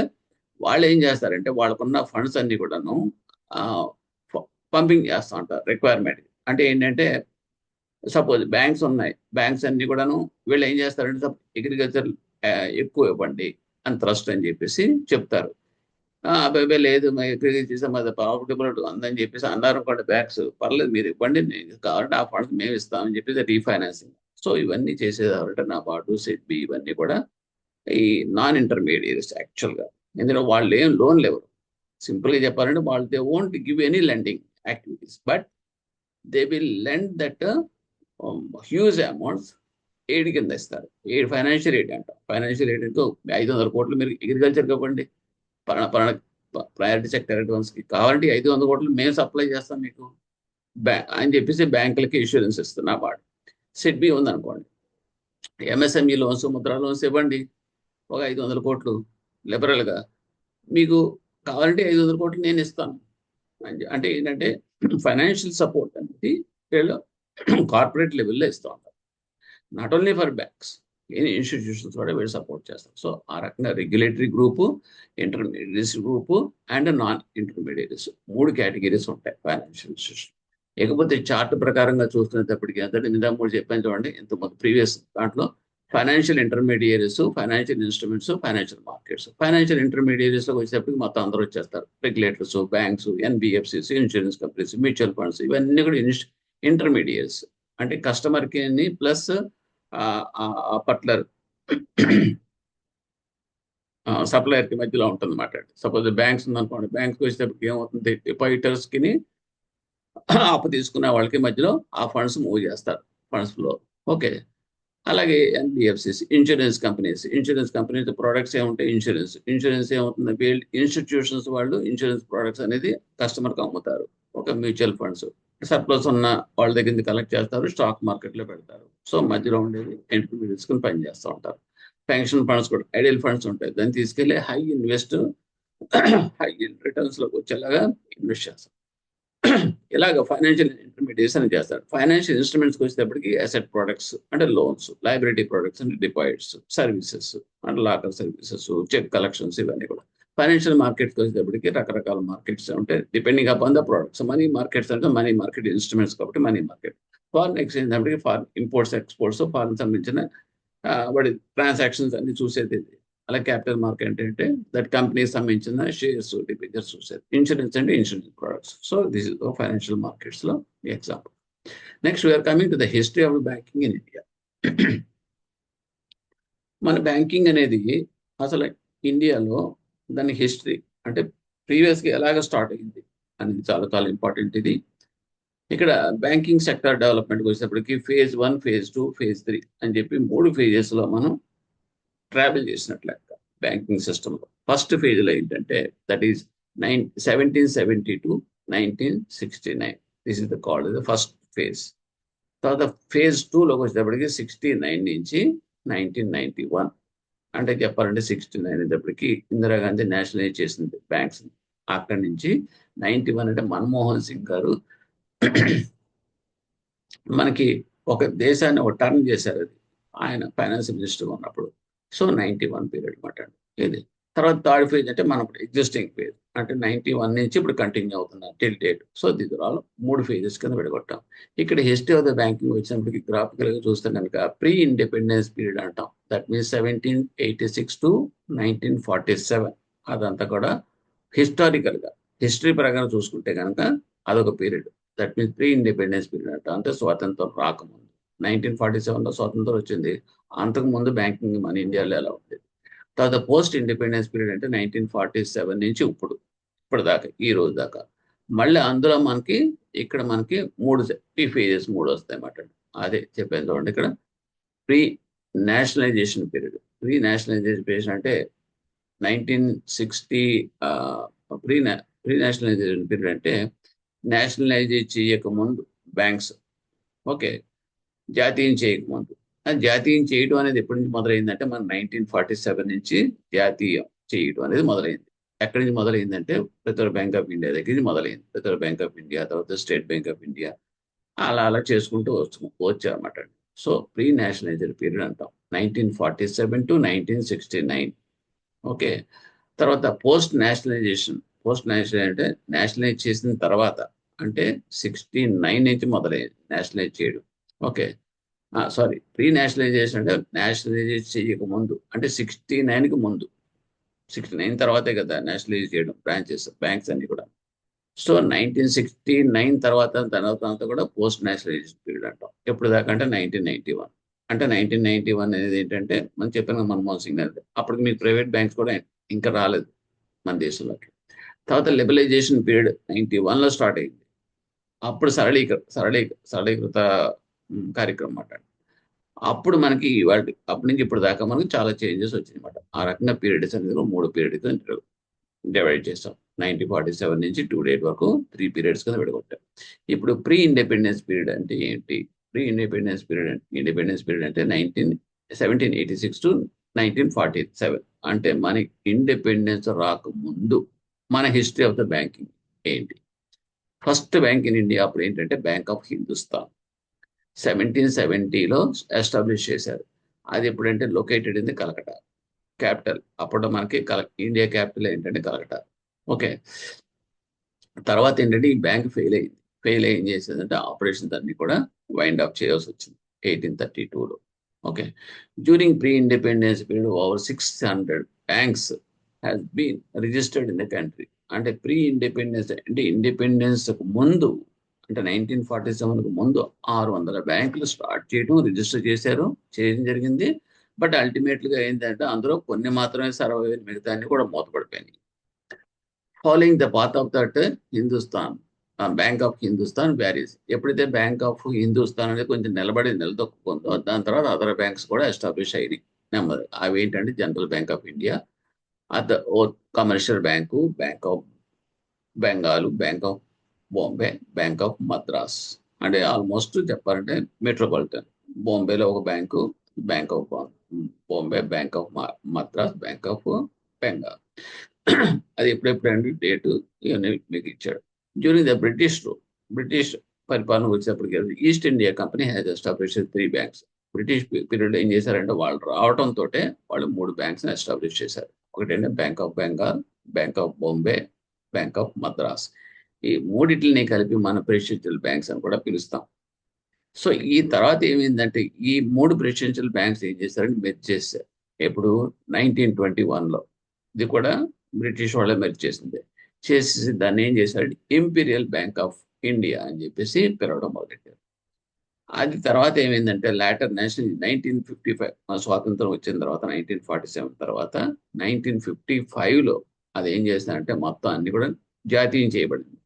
వాళ్ళు ఏం చేస్తారంటే వాళ్ళకున్న ఫండ్స్ అన్ని కూడాను పంపింగ్ చేస్తూ ఉంటారు రిక్వైర్మెంట్. అంటే ఏంటంటే సపోజ్ బ్యాంక్స్ ఉన్నాయి, బ్యాంక్స్ అన్ని కూడాను వీళ్ళు ఏం చేస్తారంటే అగ్రికల్చర్ ఎక్కువ ఇవ్వండి అని ట్రస్ట్ అని చెప్పేసి చెప్తారు. అబ్బాయి లేదు అగ్రికల్చర్ మాది ప్రాఫిటబుల్ ఉందని చెప్పేసి అన్నారు అనుకోండి, బ్యాంక్స్ పర్లేదు మీరు ఇవ్వండి, కావాలంటే ఆ ఫండ్స్ మేము ఇస్తామని చెప్పేసి రీఫైనాన్సింగ్. సో ఇవన్నీ చేసేదారంటే నాబార్డు, సెడ్బి, ఇవన్నీ కూడా ఈ నాన్ ఇంటర్మీడియట్స్ యాక్చువల్గా. ఇందులో వాళ్ళు ఏం లోన్లు ఇవ్వరు. సింపుల్గా చెప్పాలంటే వాళ్ళు they won't give any lending activities, but they will lend that huge amounts aid కింద ఇస్తారు. ఎయిడ్, ఫైనాన్షియల్ ఎయిడ్ అంటాం. ఫైనాన్షియల్ ఎయిడ్ అంటే 500 కోట్లు మీరు అగ్రికల్చర్కి ఇవ్వండి, పలానా ప్రయారిటీ సెక్టర్ అడ్వాన్స్కి కావాలంటే 500 కోట్లు మేము సప్లై చేస్తాం మీకు అని చెప్పేసి బ్యాంకులకి ఇన్సూరెన్స్ ఇస్తున్నా వాడు. సిడ్బీ ఉందనుకోండి, ఎంఎస్ఎంఈ లోన్స్, ముద్రా లోన్స్ ఇవ్వండి ఒక 500 కోట్లు లిబరల్గా, మీకు కావాలంటే 500 కోట్లు నేను ఇస్తాను. అంటే ఏంటంటే ఫైనాన్షియల్ సపోర్ట్ అనేది వీళ్ళు కార్పొరేట్ లెవెల్లో ఇస్తూ ఉంటారు. Not only for banks, institutions కూడా వీళ్ళు సపోర్ట్ చేస్తారు. సో ఆ రకంగా regulatory group, intermediates group and non intermediates 3 categories ఉంటాయి ఫైనాన్షియల్ ఇన్స్టిట్యూషన్. ఇకపోతే చార్ట్ ప్రకారంగా చూస్తున్నప్పటికీ అంతటి నిదా 3 చెప్పాను చూడండి, ఇంతకుముందు ప్రీవియస్ దాంట్లో financial intermediates, financial instruments, financial markets. Financial ఇంటర్మీడియట్స్లో వచ్చేటప్పటికి మొత్తం అందరూ వచ్చేస్తారు. Regulators, banks, NBFCs, insurance companies, mutual funds, ఇవన్నీ కూడా ఇంటర్మీడియట్స్. అంటే కస్టమర్కి ప్లస్ పర్టికులర్ సప్లయర్కి మధ్యలో ఉంటుంది మాట. సపోజ్ బ్యాంక్స్ ఉందనుకోండి, బ్యాంక్స్కి వచ్చేటప్పటికి ఏమవుతుంది, డిపాజిటర్స్కి అప్పు తీసుకునే వాళ్ళకి మధ్యలో ఆ ఫండ్స్ మూవ్ చేస్తారు, ఫండ్స్ ఫ్లో. ఓకే, అలాగే ఎన్బిఎఫ్సిస్, ఇన్సూరెన్స్ కంపెనీస్ ప్రోడక్ట్స్ ఏముంటాయి, ఇన్సూరెన్స్ ఏమవుతుంది, వీళ్ళు ఇన్స్టిట్యూషన్స్ వాళ్ళు ఇన్సూరెన్స్ ప్రోడక్ట్స్ అనేది కస్టమర్కి అమ్ముతారు. ఒక మ్యూచువల్ ఫండ్స్ సర్ప్లస్ ఉన్న వాళ్ళ దగ్గర నుంచి కలెక్ట్ చేస్తారు, స్టాక్ మార్కెట్లో పెడతారు. సో మధ్యలో ఉండేది ఇంటర్మీడియట్స్ కొని పనిచేస్తూ ఉంటారు. పెన్షన్ ఫండ్స్ కూడా ఐడియల్ ఫండ్స్ ఉంటాయి, దాన్ని తీసుకెళ్లి హై రిటర్న్స్లోకి వచ్చేలాగా ఇన్వెస్ట్ చేస్తారు. ఇలాగ ఫైనాన్షియల్ ఇంటర్మీడియట్స్ అని చేస్తారు. ఫైనాన్షియల్ ఇన్స్ట్రుమెంట్స్కి వచ్చేటప్పటికి అసెట్ ప్రొడక్ట్స్ అంటే లోన్స్, లయబిలిటీ ప్రొడక్ట్స్ అంటే డిపాజిట్స్, సర్వీసెస్ అంటే లాకర్ సర్వీసెస్, చెక్ కలెక్షన్స్, ఇవన్నీ కూడా. ఫైనాన్షియల్ మార్కెట్స్కి వచ్చేటప్పటికి రకరకాల మార్కెట్స్ ఉంటాయి, depending upon the products. Money markets అంటే మనీ మార్కెట్ ఇన్స్ట్రుమెంట్స్ కాబట్టి మనీ మార్కెట్. ఫారిన్ ఎక్స్చేంజ్ అంటే ఫారిన్ ఇంపోర్ట్స్, ఎక్స్పోర్ట్స్, ఫారిన్ సంబంధించిన వాడి ట్రాన్సాక్షన్స్ అన్ని చూసేది ఇది. అలా క్యాపిటల్ మార్కెట్ అంటే దట్ కంపెనీకి సంబంధించిన షేర్స్, డిబెంచర్స్ చూసేది. ఇన్సూరెన్స్ అంటే insurance products. So this is financial మార్కెట్స్లో example. Next we are coming to the history of banking in India. మన బ్యాంకింగ్ అనేది అసలు ఇండియాలో దాని హిస్టరీ అంటే ప్రీవియస్గా ఎలాగ స్టార్ట్ అయింది అనేది చాలా చాలా ఇంపార్టెంట్. ఇది ఇక్కడ బ్యాంకింగ్ సెక్టర్ డెవలప్మెంట్కి వచ్చేటప్పటికి ఫేజ్ 1, ఫేజ్ 2, ఫేజ్ 3 అని చెప్పి 3 ఫేజెస్లో మనం ట్రావెల్ చేసినట్లే బ్యాంకింగ్ సిస్టంలో. ఫస్ట్ ఫేజ్లో ఏంటంటే that is 1770 to 1969. This is the called the first phase. తర్వాత ఫేజ్ 2లోకి వచ్చేటప్పటికి 69 నుంచి 1991. అంటే చెప్పాలంటే 69 అనేటప్పటికి ఇందిరాగాంధీ నేషనలైజ్ చేసింది బ్యాంక్స్. అక్కడి నుంచి 91 అంటే మన్మోహన్ సింగ్ గారు మనకి ఒక దేశాన్ని ఒక టర్న్ చేశారు, అది ఆయన ఫైనాన్స్ మినిస్టర్గా ఉన్నప్పుడు. సో 91 పీరియడ్ అనమాట ఇది. తర్వాత థర్డ్ ఫేజ్ అంటే మనం ఎగ్జిస్టింగ్ ఫేజ్ అంటే 91 నుంచి ఇప్పుడు కంటిన్యూ అవుతుంది టిల్ డేట్. సో దీని ఆల్ 3 ఫేజెస్ కింద విడగొట్టాం. ఇక్కడ హిస్టరీ ఆఫ్ ద బ్యాంకింగ్ వచ్చినప్పటికి గ్రాఫికల్గా చూస్తే కనుక ప్రీ ఇండిపెండెన్స్ పీరియడ్ అంటాం. That means 1786 to 1947. అదంతా కూడా హిస్టారికల్గా హిస్టరీ ప్రకారం చూసుకుంటే కనుక అదొక period. That means pre independence period అంట. అంటే స్వాతంత్రం రాకముందు 1947లో స్వాతంత్రం వచ్చింది. అంతకుముందు బ్యాంకింగ్ మన ఇండియాలో ఎలా ఉండేది. తర్వాత పోస్ట్ ఇండిపెండెన్స్ పీరియడ్ అంటే 1947 నుంచి ఇప్పుడు దాకా ఈ రోజు దాకా. మళ్ళీ అందులో మనకి ఇక్కడ మనకి 3 ఫేజెస్ 3 వస్తాయి అన్నమాట. అదే చెప్పాను చూడండి, ఇక్కడ pre nationalisation period. Pre nationalisation అంటే 1960 ప్రీ నేషనలైజేషన్ పీరియడ్ అంటే నేషనలైజ్ చేయకముందు బ్యాంక్స్, ఓకే, జాతీయం చేయకముందు. జాతీయం చేయడం అనేది ఎప్పటి నుంచి మొదలైందంటే మన 1947 నుంచి జాతీయం చేయడం అనేది మొదలైంది. ఎక్కడి నుంచి మొదలైందంటే రిజర్వ్ బ్యాంక్ ఆఫ్ ఇండియా దగ్గర నుంచి మొదలైంది. రిజర్వ్ బ్యాంక్ ఆఫ్ ఇండియా, తర్వాత స్టేట్ బ్యాంక్ ఆఫ్ ఇండియా, అలా చేసుకుంటూ వచ్చారన్నమాట. సో ప్రీ నేషనలైజ్డ్ పీరియడ్ అంటాం 1947 to 1969. ఓకే, తర్వాత పోస్ట్ నేషనలైజేషన్ అంటే నేషనలైజ్ చేసిన తర్వాత అంటే 69 నుంచి మొదలైంది నేషనలైజ్ చేయడం. ఓకే, సారీ, ప్రీ నేషనలైజేషన్ అంటే నేషనలైజ్ చేయక ముందు అంటే 69కి ముందు. 69 తర్వాతే కదా నేషనలైజ్ చేయడం బ్రాంచెస్, బ్యాంక్స్ అన్ని కూడా. సో 1969 తర్వాత కూడా పోస్ట్ నేషనలైజేషన్ పీరియడ్ అంటాం. ఎప్పుడు దాకా అంటే 1991. అంటే 1991 అనేది ఏంటంటే మనం చెప్పిన మన్మోహన్ సింగ్ అనేది. అప్పటికి మీకు ప్రైవేట్ బ్యాంక్స్ కూడా ఇంకా రాలేదు మన దేశంలోకి. తర్వాత లిబరలైజేషన్ పీరియడ్ 91లో స్టార్ట్ అయింది. అప్పుడు సరళీకృత కార్యక్రమం అన్నమాట. అప్పుడు మనకి అప్పటి నుంచి ఇప్పుడు దాకా మనకి చాలా చేంజెస్ వచ్చినాయి అనమాట. ఆ రకంగా పీరియడ్స్ అనేది 3 పీరియడ్స్ డివైడ్ చేసాం. 1947 నుంచి టు డేట్ వరకు 3 పీరియడ్స్ కింద విడగొట్టాం. ఇప్పుడు ప్రీ ఇండిపెండెన్స్ పీరియడ్ అంటే ఏంటి? ప్రీ ఇండిపెండెన్స్ పీరియడ్ అంటే 1786 టు 1947. అంటే మనకి ఇండిపెండెన్స్ రాకముందు మన హిస్టరీ ఆఫ్ ద బ్యాంకింగ్ ఏంటి? ఫస్ట్ బ్యాంక్ ఇన్ ఇండియా అప్పుడు ఏంటంటే బ్యాంక్ ఆఫ్ హిందుస్థాన్ 1770లో ఎస్టాబ్లిష్ చేశారు. అది ఎప్పుడంటే located in the Calcutta capital. అప్పుడు మనకి ఇండియా క్యాపిటల్ ఏంటంటే కలకటా. ఓకే. తర్వాత ఏంటంటే ఈ బ్యాంక్ ఫెయిల్ అయ్యి ఏం చేసేదంటే ఆపరేషన్స్ అన్ని కూడా వైండ్ అప్ చేయాల్సి వచ్చింది 1832లో. Okay. During pre independence period over 600 banks has been registered in the country. అంటే ప్రీ ఇండిపెండెన్స్ అంటే ఇండిపెండెన్స్ ముందు అంటే 1947కు ముందు 600 బ్యాంకులు స్టార్ట్ చేయడం, రిజిస్టర్ చేయడం జరిగింది. బట్ అల్టిమేట్లీగా ఏంటంటే అందులో కొన్ని మాత్రమే సర్వైవ్, మిగతా అన్ని కూడా మూతపడిపోయినాయి. Following the path of that Hindustan Bank of Hindustan varies. ఎప్పుడైతే బ్యాంక్ ఆఫ్ హిందుస్థాన్ అనేది కొంచెం నిలదొక్కుందో దాని తర్వాత అదర్ బ్యాంక్స్ కూడా ఎస్టాబ్లిష్ అయినాయి నెమ్మది. అవి ఏంటంటే general bank of India, commercial bank, Bank of Bengal, bank of Bombay, bank of Madras. అంటే ఆల్మోస్ట్ చెప్పాలంటే మెట్రోపాలిటన్. బాంబేలో ఒక bank, Bank of Bombay, bank of Madras, bank of Bengal. అది ఎప్పుడెప్పుడంటే డేటు ఇవన్నీ మీకు ఇచ్చాడు. డ్యూరింగ్ ద బ్రిటిష్ పరిపాలన వచ్చేప్పటికి east India company has establish 3 banks. British period ఏం చేశారంటే వాళ్ళు రావడంతో వాళ్ళు 3 బ్యాంక్స్ ఎస్టాబ్లిష్ చేశారు. ఒకటంటే bank of Bengal, bank of Bombay, bank of Madras. ఈ మూడిటిని కలిపి మన ప్రెసిడెన్షియల్ బ్యాంక్స్ అని కూడా పిలుస్తాం. సో ఈ తర్వాత ఏమైందంటే ఈ 3 ప్రెసిడెన్షియల్ బ్యాంక్స్ ఏం చేశారంటే మెర్జ్ చేశారు. ఎప్పుడు 1921లో. ఇది కూడా బ్రిటిష్ వాళ్ళే మెర్జ్ చేసింది. చేసి దాన్ని ఏం చేశారు, ఇంపీరియల్ బ్యాంక్ ఆఫ్ ఇండియా అని చెప్పేసి పిలవడం మొదలెట్టారు. అది తర్వాత ఏమైందంటే లాటర్ నేషనల్ 1955 స్వాతంత్రం వచ్చిన తర్వాత 1947 తర్వాత 1955లో అది ఏం చేసిందంటే మొత్తం అన్ని కూడా జాతీయం చేయబడింది.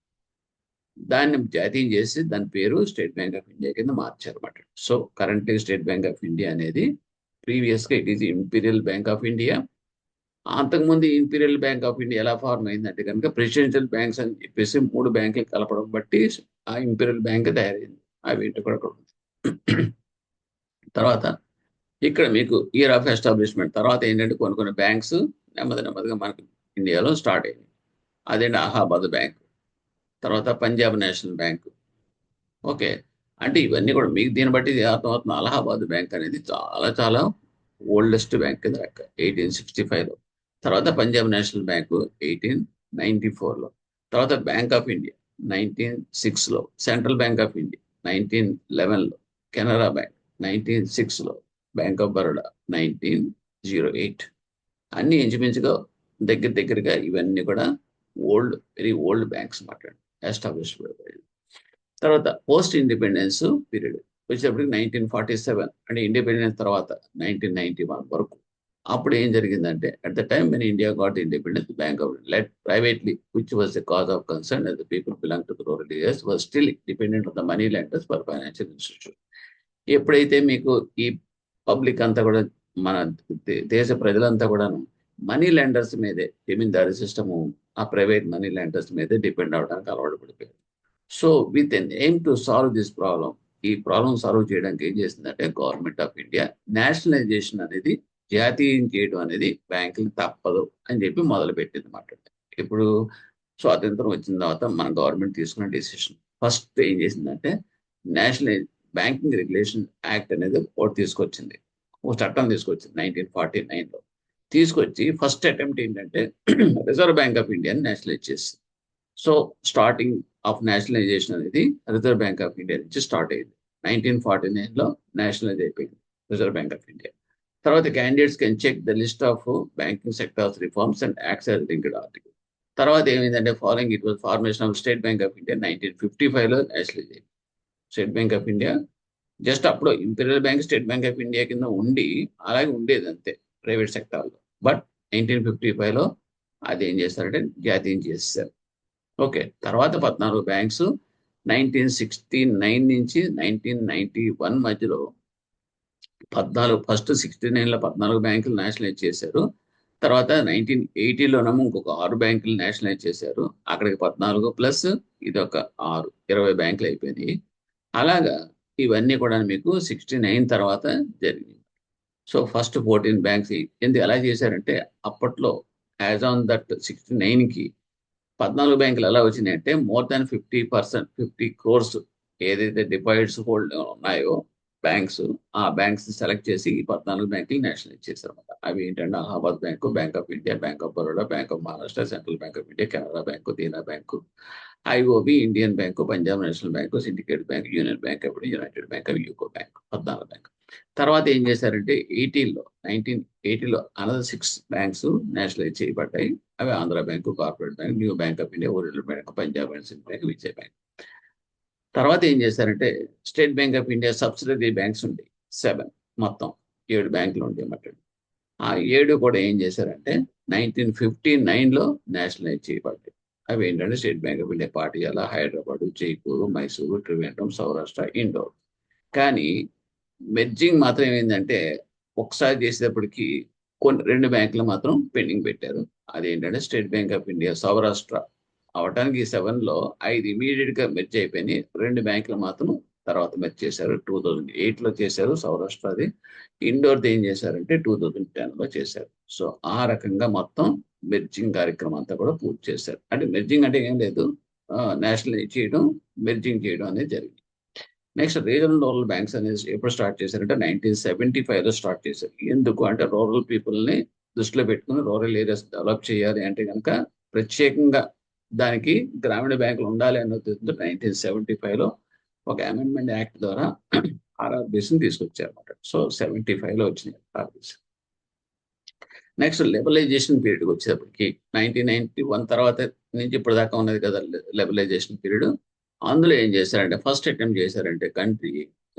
దాన్ని జాతీయం చేసి దాని పేరు స్టేట్ బ్యాంక్ ఆఫ్ ఇండియా కింద మార్చారన్నమాట. So currently State bank of India అనేది ప్రీవియస్గా it is Imperial Bank of India. అంతకుముందు ఇంపీరియల్ బ్యాంక్ ఆఫ్ ఇండియా ఎలా ఫార్మ్ అయిందంటే కనుక ప్రెసిడెన్షియల్ బ్యాంక్స్ అని చెప్పేసి 3 బ్యాంకులు కలపడం బట్టి ఆ ఇంపీరియల్ బ్యాంక్ తయారైంది. అవి ఇంటి కూడా ఉంది. తర్వాత ఇక్కడ మీకు ఇయర్ ఆఫ్ ఎస్టాబ్లిష్మెంట్ తర్వాత ఏంటంటే కొన్ని బ్యాంక్స్ నెమ్మదిగా మనకి ఇండియాలో స్టార్ట్ అయింది. అదేంటి అలహాబాద్ బ్యాంక్, తర్వాత పంజాబ్ నేషనల్ బ్యాంక్. ఓకే. అంటే ఇవన్నీ కూడా మీకు దీన్ని బట్టి అర్థమవుతుంది. అలహాబాద్ బ్యాంక్ అనేది చాలా చాలా ఓల్డెస్ట్ బ్యాంక్ కింద లెక్క 1865లో. తర్వాత పంజాబ్ నేషనల్ బ్యాంకు 1894లో. తర్వాత బ్యాంక్ ఆఫ్ ఇండియా 1906లో, సెంట్రల్ బ్యాంక్ ఆఫ్ ఇండియా 1911లో, కెనరా బ్యాంక్ 1906లో, బ్యాంక్ ఆఫ్ బరోడా 1908. అన్ని ఇంచుమించుగా దగ్గరగా ఇవన్నీ కూడా వెరీ ఓల్డ్ బ్యాంక్స్ మాట్లాడండి ఎస్టాబ్లిష్. తర్వాత పోస్ట్ ఇండిపెండెన్స్ పీరియడ్ వచ్చేటప్పటికి 1947 అంటే ఇండిపెండెన్స్ తర్వాత 1991 వరకు. అప్పుడు ఏం జరిగిందంటే at the time when India got independence, bank of let privately which was the cause of concern as the people belong to the rural areas was still dependent on the money lenders for financial institution. ఎప్పుడైతే మీకు ఈ public అంతా కూడా మన దేశ ప్రజలంతా కూడాను money lenders మీదే, జమీందారీ సిస్టము ఆ ప్రైవేట్ మనీ లెండర్స్ మీదే డిపెండ్ అవడానికి అలవాటు పడిపోయారు. So with an aim to solve this problem, ఈ ప్రాబ్లం సాల్వ్ చేయడానికి ఏం చేసిందంటే గవర్నమెంట్ ఆఫ్ ఇండియా నేషనలైజేషన్ అనేది, జాతీయం చేయడం అనేది బ్యాంకులు తప్పదు అని చెప్పి మొదలుపెట్టింది అన్నమాట. ఇప్పుడు స్వాతంత్రం వచ్చిన తర్వాత మన గవర్నమెంట్ తీసుకున్న డెసిషన్ ఫస్ట్ ఏం చేసిందంటే నేషనల్ బ్యాంకింగ్ రెగ్యులేషన్ యాక్ట్ అనేది ఒకటి తీసుకొచ్చింది. ఒక చట్టం తీసుకొచ్చింది 1949లో. తీసుకొచ్చి ఫస్ట్ అటెంప్ట్ ఏంటంటే రిజర్వ్ బ్యాంక్ ఆఫ్ ఇండియాని నేషనలైజ్ చేసింది. సో స్టార్టింగ్ ఆఫ్ నేషనలైజేషన్ అనేది రిజర్వ్ బ్యాంక్ ఆఫ్ ఇండియా నుంచి స్టార్ట్ అయింది. 1949లో నేషనలైజ్ అయిపోయింది రిజర్వ్ బ్యాంక్ ఆఫ్ ఇండియా. తర్వాత candidates can check the list of banking sectors reforms and acts as linked article. తర్వాత ఏమైందంటే following it was formation of State bank of India 1955లో nationalise అయింది. State bank of India just అప్పుడు Imperial Bank state bank of India కింద ఉండి అలాగే ఉండేది అంతే ప్రైవేట్ సెక్టార్లో. బట్ 1955లో అది ఏం చేస్తారంటే జాతీయం చేసేసారు. ఓకే. తర్వాత 14 బ్యాంక్స్ 1969 నుంచి 1991 మధ్యలో 14 ఫస్ట్ 69లో 14 బ్యాంకులు నేషనలైజ్ చేశారు. తర్వాత 1980లోనేమో ఇంకొక 6 బ్యాంకులు నేషనలైజ్ చేశారు. అక్కడికి 14 ప్లస్ ఇదొక 6, 20 బ్యాంకులు అయిపోయినాయి. అలాగా ఇవన్నీ కూడా మీకు 69 తర్వాత జరిగింది. సో ఫస్ట్ 14 బ్యాంక్స్ ఎందుకు ఎలా చేశారంటే అప్పట్లో యాజ్ ఆన్ దట్ 69కి 14 బ్యాంకులు ఎలా వచ్చినాయంటే మోర్ దాన్ 50%, 50 క్రోర్స్ ఏదైతే డిపాజిట్స్ హోల్డ్ ఉన్నాయో బ్యాంక్స్, ఆ బ్యాంక్స్ సెలెక్ట్ చేసి ఈ 14 బ్యాంకులు నేషనలైజ్ చేశారు అనమాట. అవి ఏంటంటే Allahabad Bank, Bank of India, Bank of Baroda, Bank of Maharashtra, Central Bank of India, Canara Bank, Dena Bank, IOB, Indian Bank, Punjab National Bank, Syndicate Bank, Union Bank అప్పుడు United Bank of UCO Bank 14 bank. తర్వాత ఏం చేశారంటే 1980లో అనదర్ 6 బ్యాంక్స్ నేషనలైజ్ చేయబడ్డాయి. అవి Andhra bank, corporate bank, new bank of India, oriental bank, Punjab and Sindh bank, Vijaya bank. తర్వాత ఏం చేశారంటే state bank of India subsidiary banks ఉంటాయి 7, మొత్తం 7 బ్యాంకులు ఉంటాయి అన్నమాట. ఆ 7 కూడా ఏం చేశారంటే 1959లో నేషనలైజ్ చేయబడ్డాయి. అవి ఏంటంటే state bank of India Patiala, Hyderabad, Jaipur, Mysuru, Trivandrum, Saurashtra, Indore. కానీ మెర్జింగ్ మాత్రం ఏమైందంటే ఒకసారి చేసేటప్పటికి 2 బ్యాంకులు మాత్రం పెండింగ్ పెట్టారు. అదేంటంటే state bank of India Saurashtra అవటానికి 7లో 5 ఇమీడియట్ గా మెర్జ్ అయిపోయినాయి. 2 బ్యాంకులు మాత్రం తర్వాత మెర్జ్ చేశారు. 2008లో చేశారు సౌరాష్ట్రది. ఇండోర్ది ఏం చేశారంటే 2010లో చేశారు. సో ఆ రకంగా మొత్తం మెర్జింగ్ కార్యక్రమం అంతా కూడా పూర్తి చేశారు. అంటే మెర్జింగ్ అంటే ఏం లేదు, నేషనలైజ్ చేయడం, మెర్జింగ్ చేయడం అనేది జరిగింది. నెక్స్ట్ రీజనల్ రూరల్ బ్యాంక్స్ అనేది ఎప్పుడు స్టార్ట్ చేశారంటే 1975లో స్టార్ట్ చేశారు. ఎందుకు అంటే రూరల్ పీపుల్ని దృష్టిలో పెట్టుకుని రూరల్ ఏరియాస్ డెవలప్ చేయాలి అంటే కనుక ప్రత్యేకంగా దానికి గ్రామీణ బ్యాంకులు ఉండాలి అన్న ఉద్దేశంతో 1975లో ఒక అమెండ్మెంట్ యాక్ట్ ద్వారా ఆర్ఆర్బీసీని తీసుకొచ్చారు అనమాట. సో 75లో వచ్చినాయి ఆర్ఆర్బీసీ. నెక్స్ట్ లిబరలైజేషన్ పీరియడ్కి వచ్చేటప్పటికి 1991 తర్వాత నుంచి ఇప్పుడు దాకా ఉన్నది కదా లిబరలైజేషన్ పీరియడ్. అందులో ఏం చేశారంటే ఫస్ట్ అటెంప్ట్ చేశారంటే country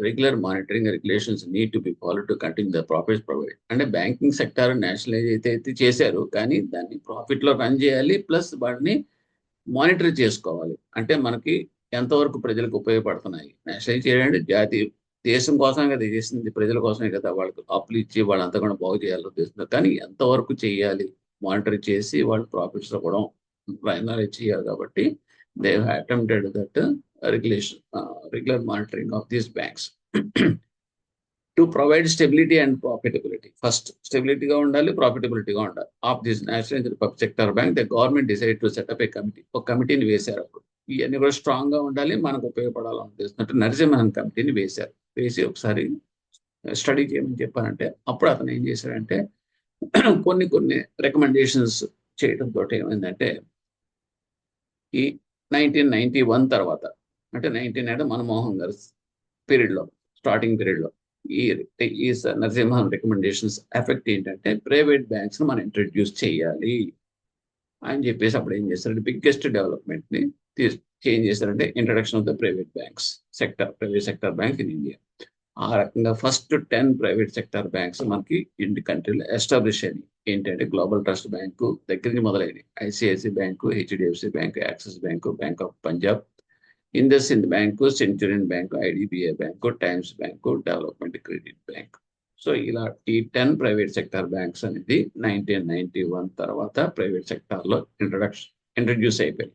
regular monitoring regulations need to be follow to continue the profits provide. అంటే బ్యాంకింగ్ సెక్టర్ నేషనలైజ్ అయితే చేశారు, కానీ దాన్ని ప్రాఫిట్లో రన్ చేయాలి, ప్లస్ వాటిని మానిటర్ చేసుకోవాలి. అంటే మనకి ఎంతవరకు ప్రజలకు ఉపయోగపడుతున్నాయి. నేషనలైజ్ చేయాలంటే దేశం కోసమే కదా చేసింది, ప్రజల కోసమే కదా, వాళ్ళకి అప్పులు ఇచ్చి వాళ్ళంతా కూడా బాగు చేయాలని ఉద్దేశంతో. కానీ ఎంతవరకు చేయాలి, మానిటర్ చేసి వాళ్ళు ప్రాఫిట్స్ లో కూడా ఫైనలైజ్ చేయాలి. కాబట్టి they attempted that regulation regular monitoring of these banks to provide stability and profitability. First స్టెబిలిటీగా ఉండాలి, ప్రాఫిటబిలిటీగా ఉండాలి. Of this national public sector bank the government decide to set up a committee. ఒక కమిటీని వేశారు. అప్పుడు ఇవన్నీ కూడా స్ట్రాంగ్ గా ఉండాలి, మనకు ఉపయోగపడాలని ఉద్దేశించినట్టు నరసింహన్ కమిటీని వేశారు. వేసి ఒకసారి స్టడీ చేయమని చెప్పారంటే అప్పుడు అతను ఏం చేశారంటే కొన్ని రికమెండేషన్స్ చేయడంతో ఏమైందంటే ఈ 1991 తర్వాత అంటే 19 మన్మోహన్ గారు పీరియడ్లో, స్టార్టింగ్ పీరియడ్లో ఈ ఈ నరసింహన్ రికమెండేషన్స్ ఎఫెక్ట్ ఏంటంటే ప్రైవేట్ బ్యాంక్స్ మనం ఇంట్రడ్యూస్ చేయాలి అని చెప్పేసి అప్పుడు ఏం చేస్తారంటే బిగ్గెస్ట్ డెవలప్మెంట్ ని చేంజ్ చేశారంటే introduction of the private banks sector, private sector bank in India. ఆ రకంగా ఫస్ట్ 10 ప్రైవేట్ సెక్టర్ బ్యాంక్స్ మనకి ఇండి కంట్రీలో ఎస్టాబ్లిష్ అయినాయి. ఏంటంటే గ్లోబల్ ట్రస్ట్ బ్యాంకు దగ్గర నుంచి మొదలైనవి. ICICI Bank, HDFC Bank, Axis Bank, Bank of Punjab, IndusInd Bank, Centurion Bank, IDBI Bank, Times Bank, Development Credit Bank. So ఇలా ఈ 10 ప్రైవేట్ సెక్టర్ బ్యాంక్స్ అనేది 1991 తర్వాత ప్రైవేట్ సెక్టార్లో ఇంట్రడ్యూస్ అయిపోయాయి.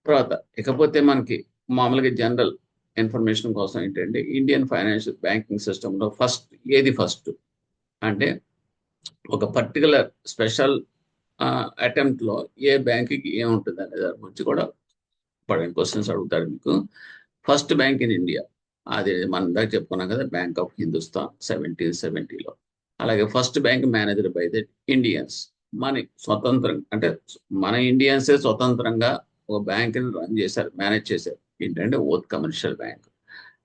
తర్వాత ఇకపోతే మనకి మామూలుగా జనరల్ ఇన్ఫర్మేషన్ కోసం ఏంటంటే ఇండియన్ ఫైనాన్షియల్ బ్యాంకింగ్ సిస్టంలో ఏది ఫస్ట్ అంటే ఒక పర్టికులర్ స్పెషల్ అటెంప్ట్లో ఏ బ్యాంకుకి ఏముంటుంది అనే దాని గురించి కూడా ఇంపార్టెంట్ క్వశ్చన్స్ అడుగుతాడు మీకు. ఫస్ట్ బ్యాంక్ ఇన్ ఇండియా అది మనం ఇందాక చెప్పుకున్నాం కదా, బ్యాంక్ ఆఫ్ హిందుస్థాన్ 1770లో. అలాగే first bank managed by the Indians. మన స్వతంత్రం అంటే మన ఇండియన్సే స్వతంత్రంగా ఒక బ్యాంక్ని రన్ చేశారు, మేనేజ్ చేశారు. ఏంటంటే oath commercial bank.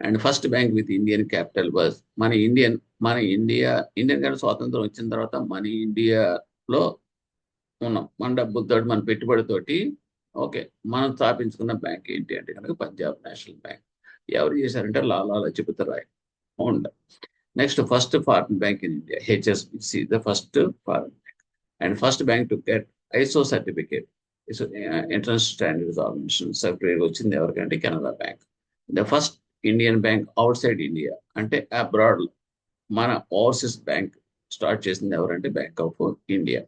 And first bank with Indian capital was మన ఇండియా కంటే స్వాతంత్రం వచ్చిన తర్వాత మన ఇండియాలో ఉన్నాం. మన డబ్బులతో మన పెట్టుబడితోటి ఓకే మనం స్థాపించుకున్న బ్యాంక్ ఏంటి అంటే కనుక పంజాబ్ నేషనల్ బ్యాంక్. ఎవరు చేశారంటే Lala Lajpat Rai founder. Next first foreign bank in India, HSBC the first foreign bank. And first bank to get ISO certificate, international standards organisation certificate వచ్చింది ఎవరికంటే Canara Bank. The first Indian bank outside India అంటే abroad మన overseas bank start చేసింది ఎవరంటే Bank of India.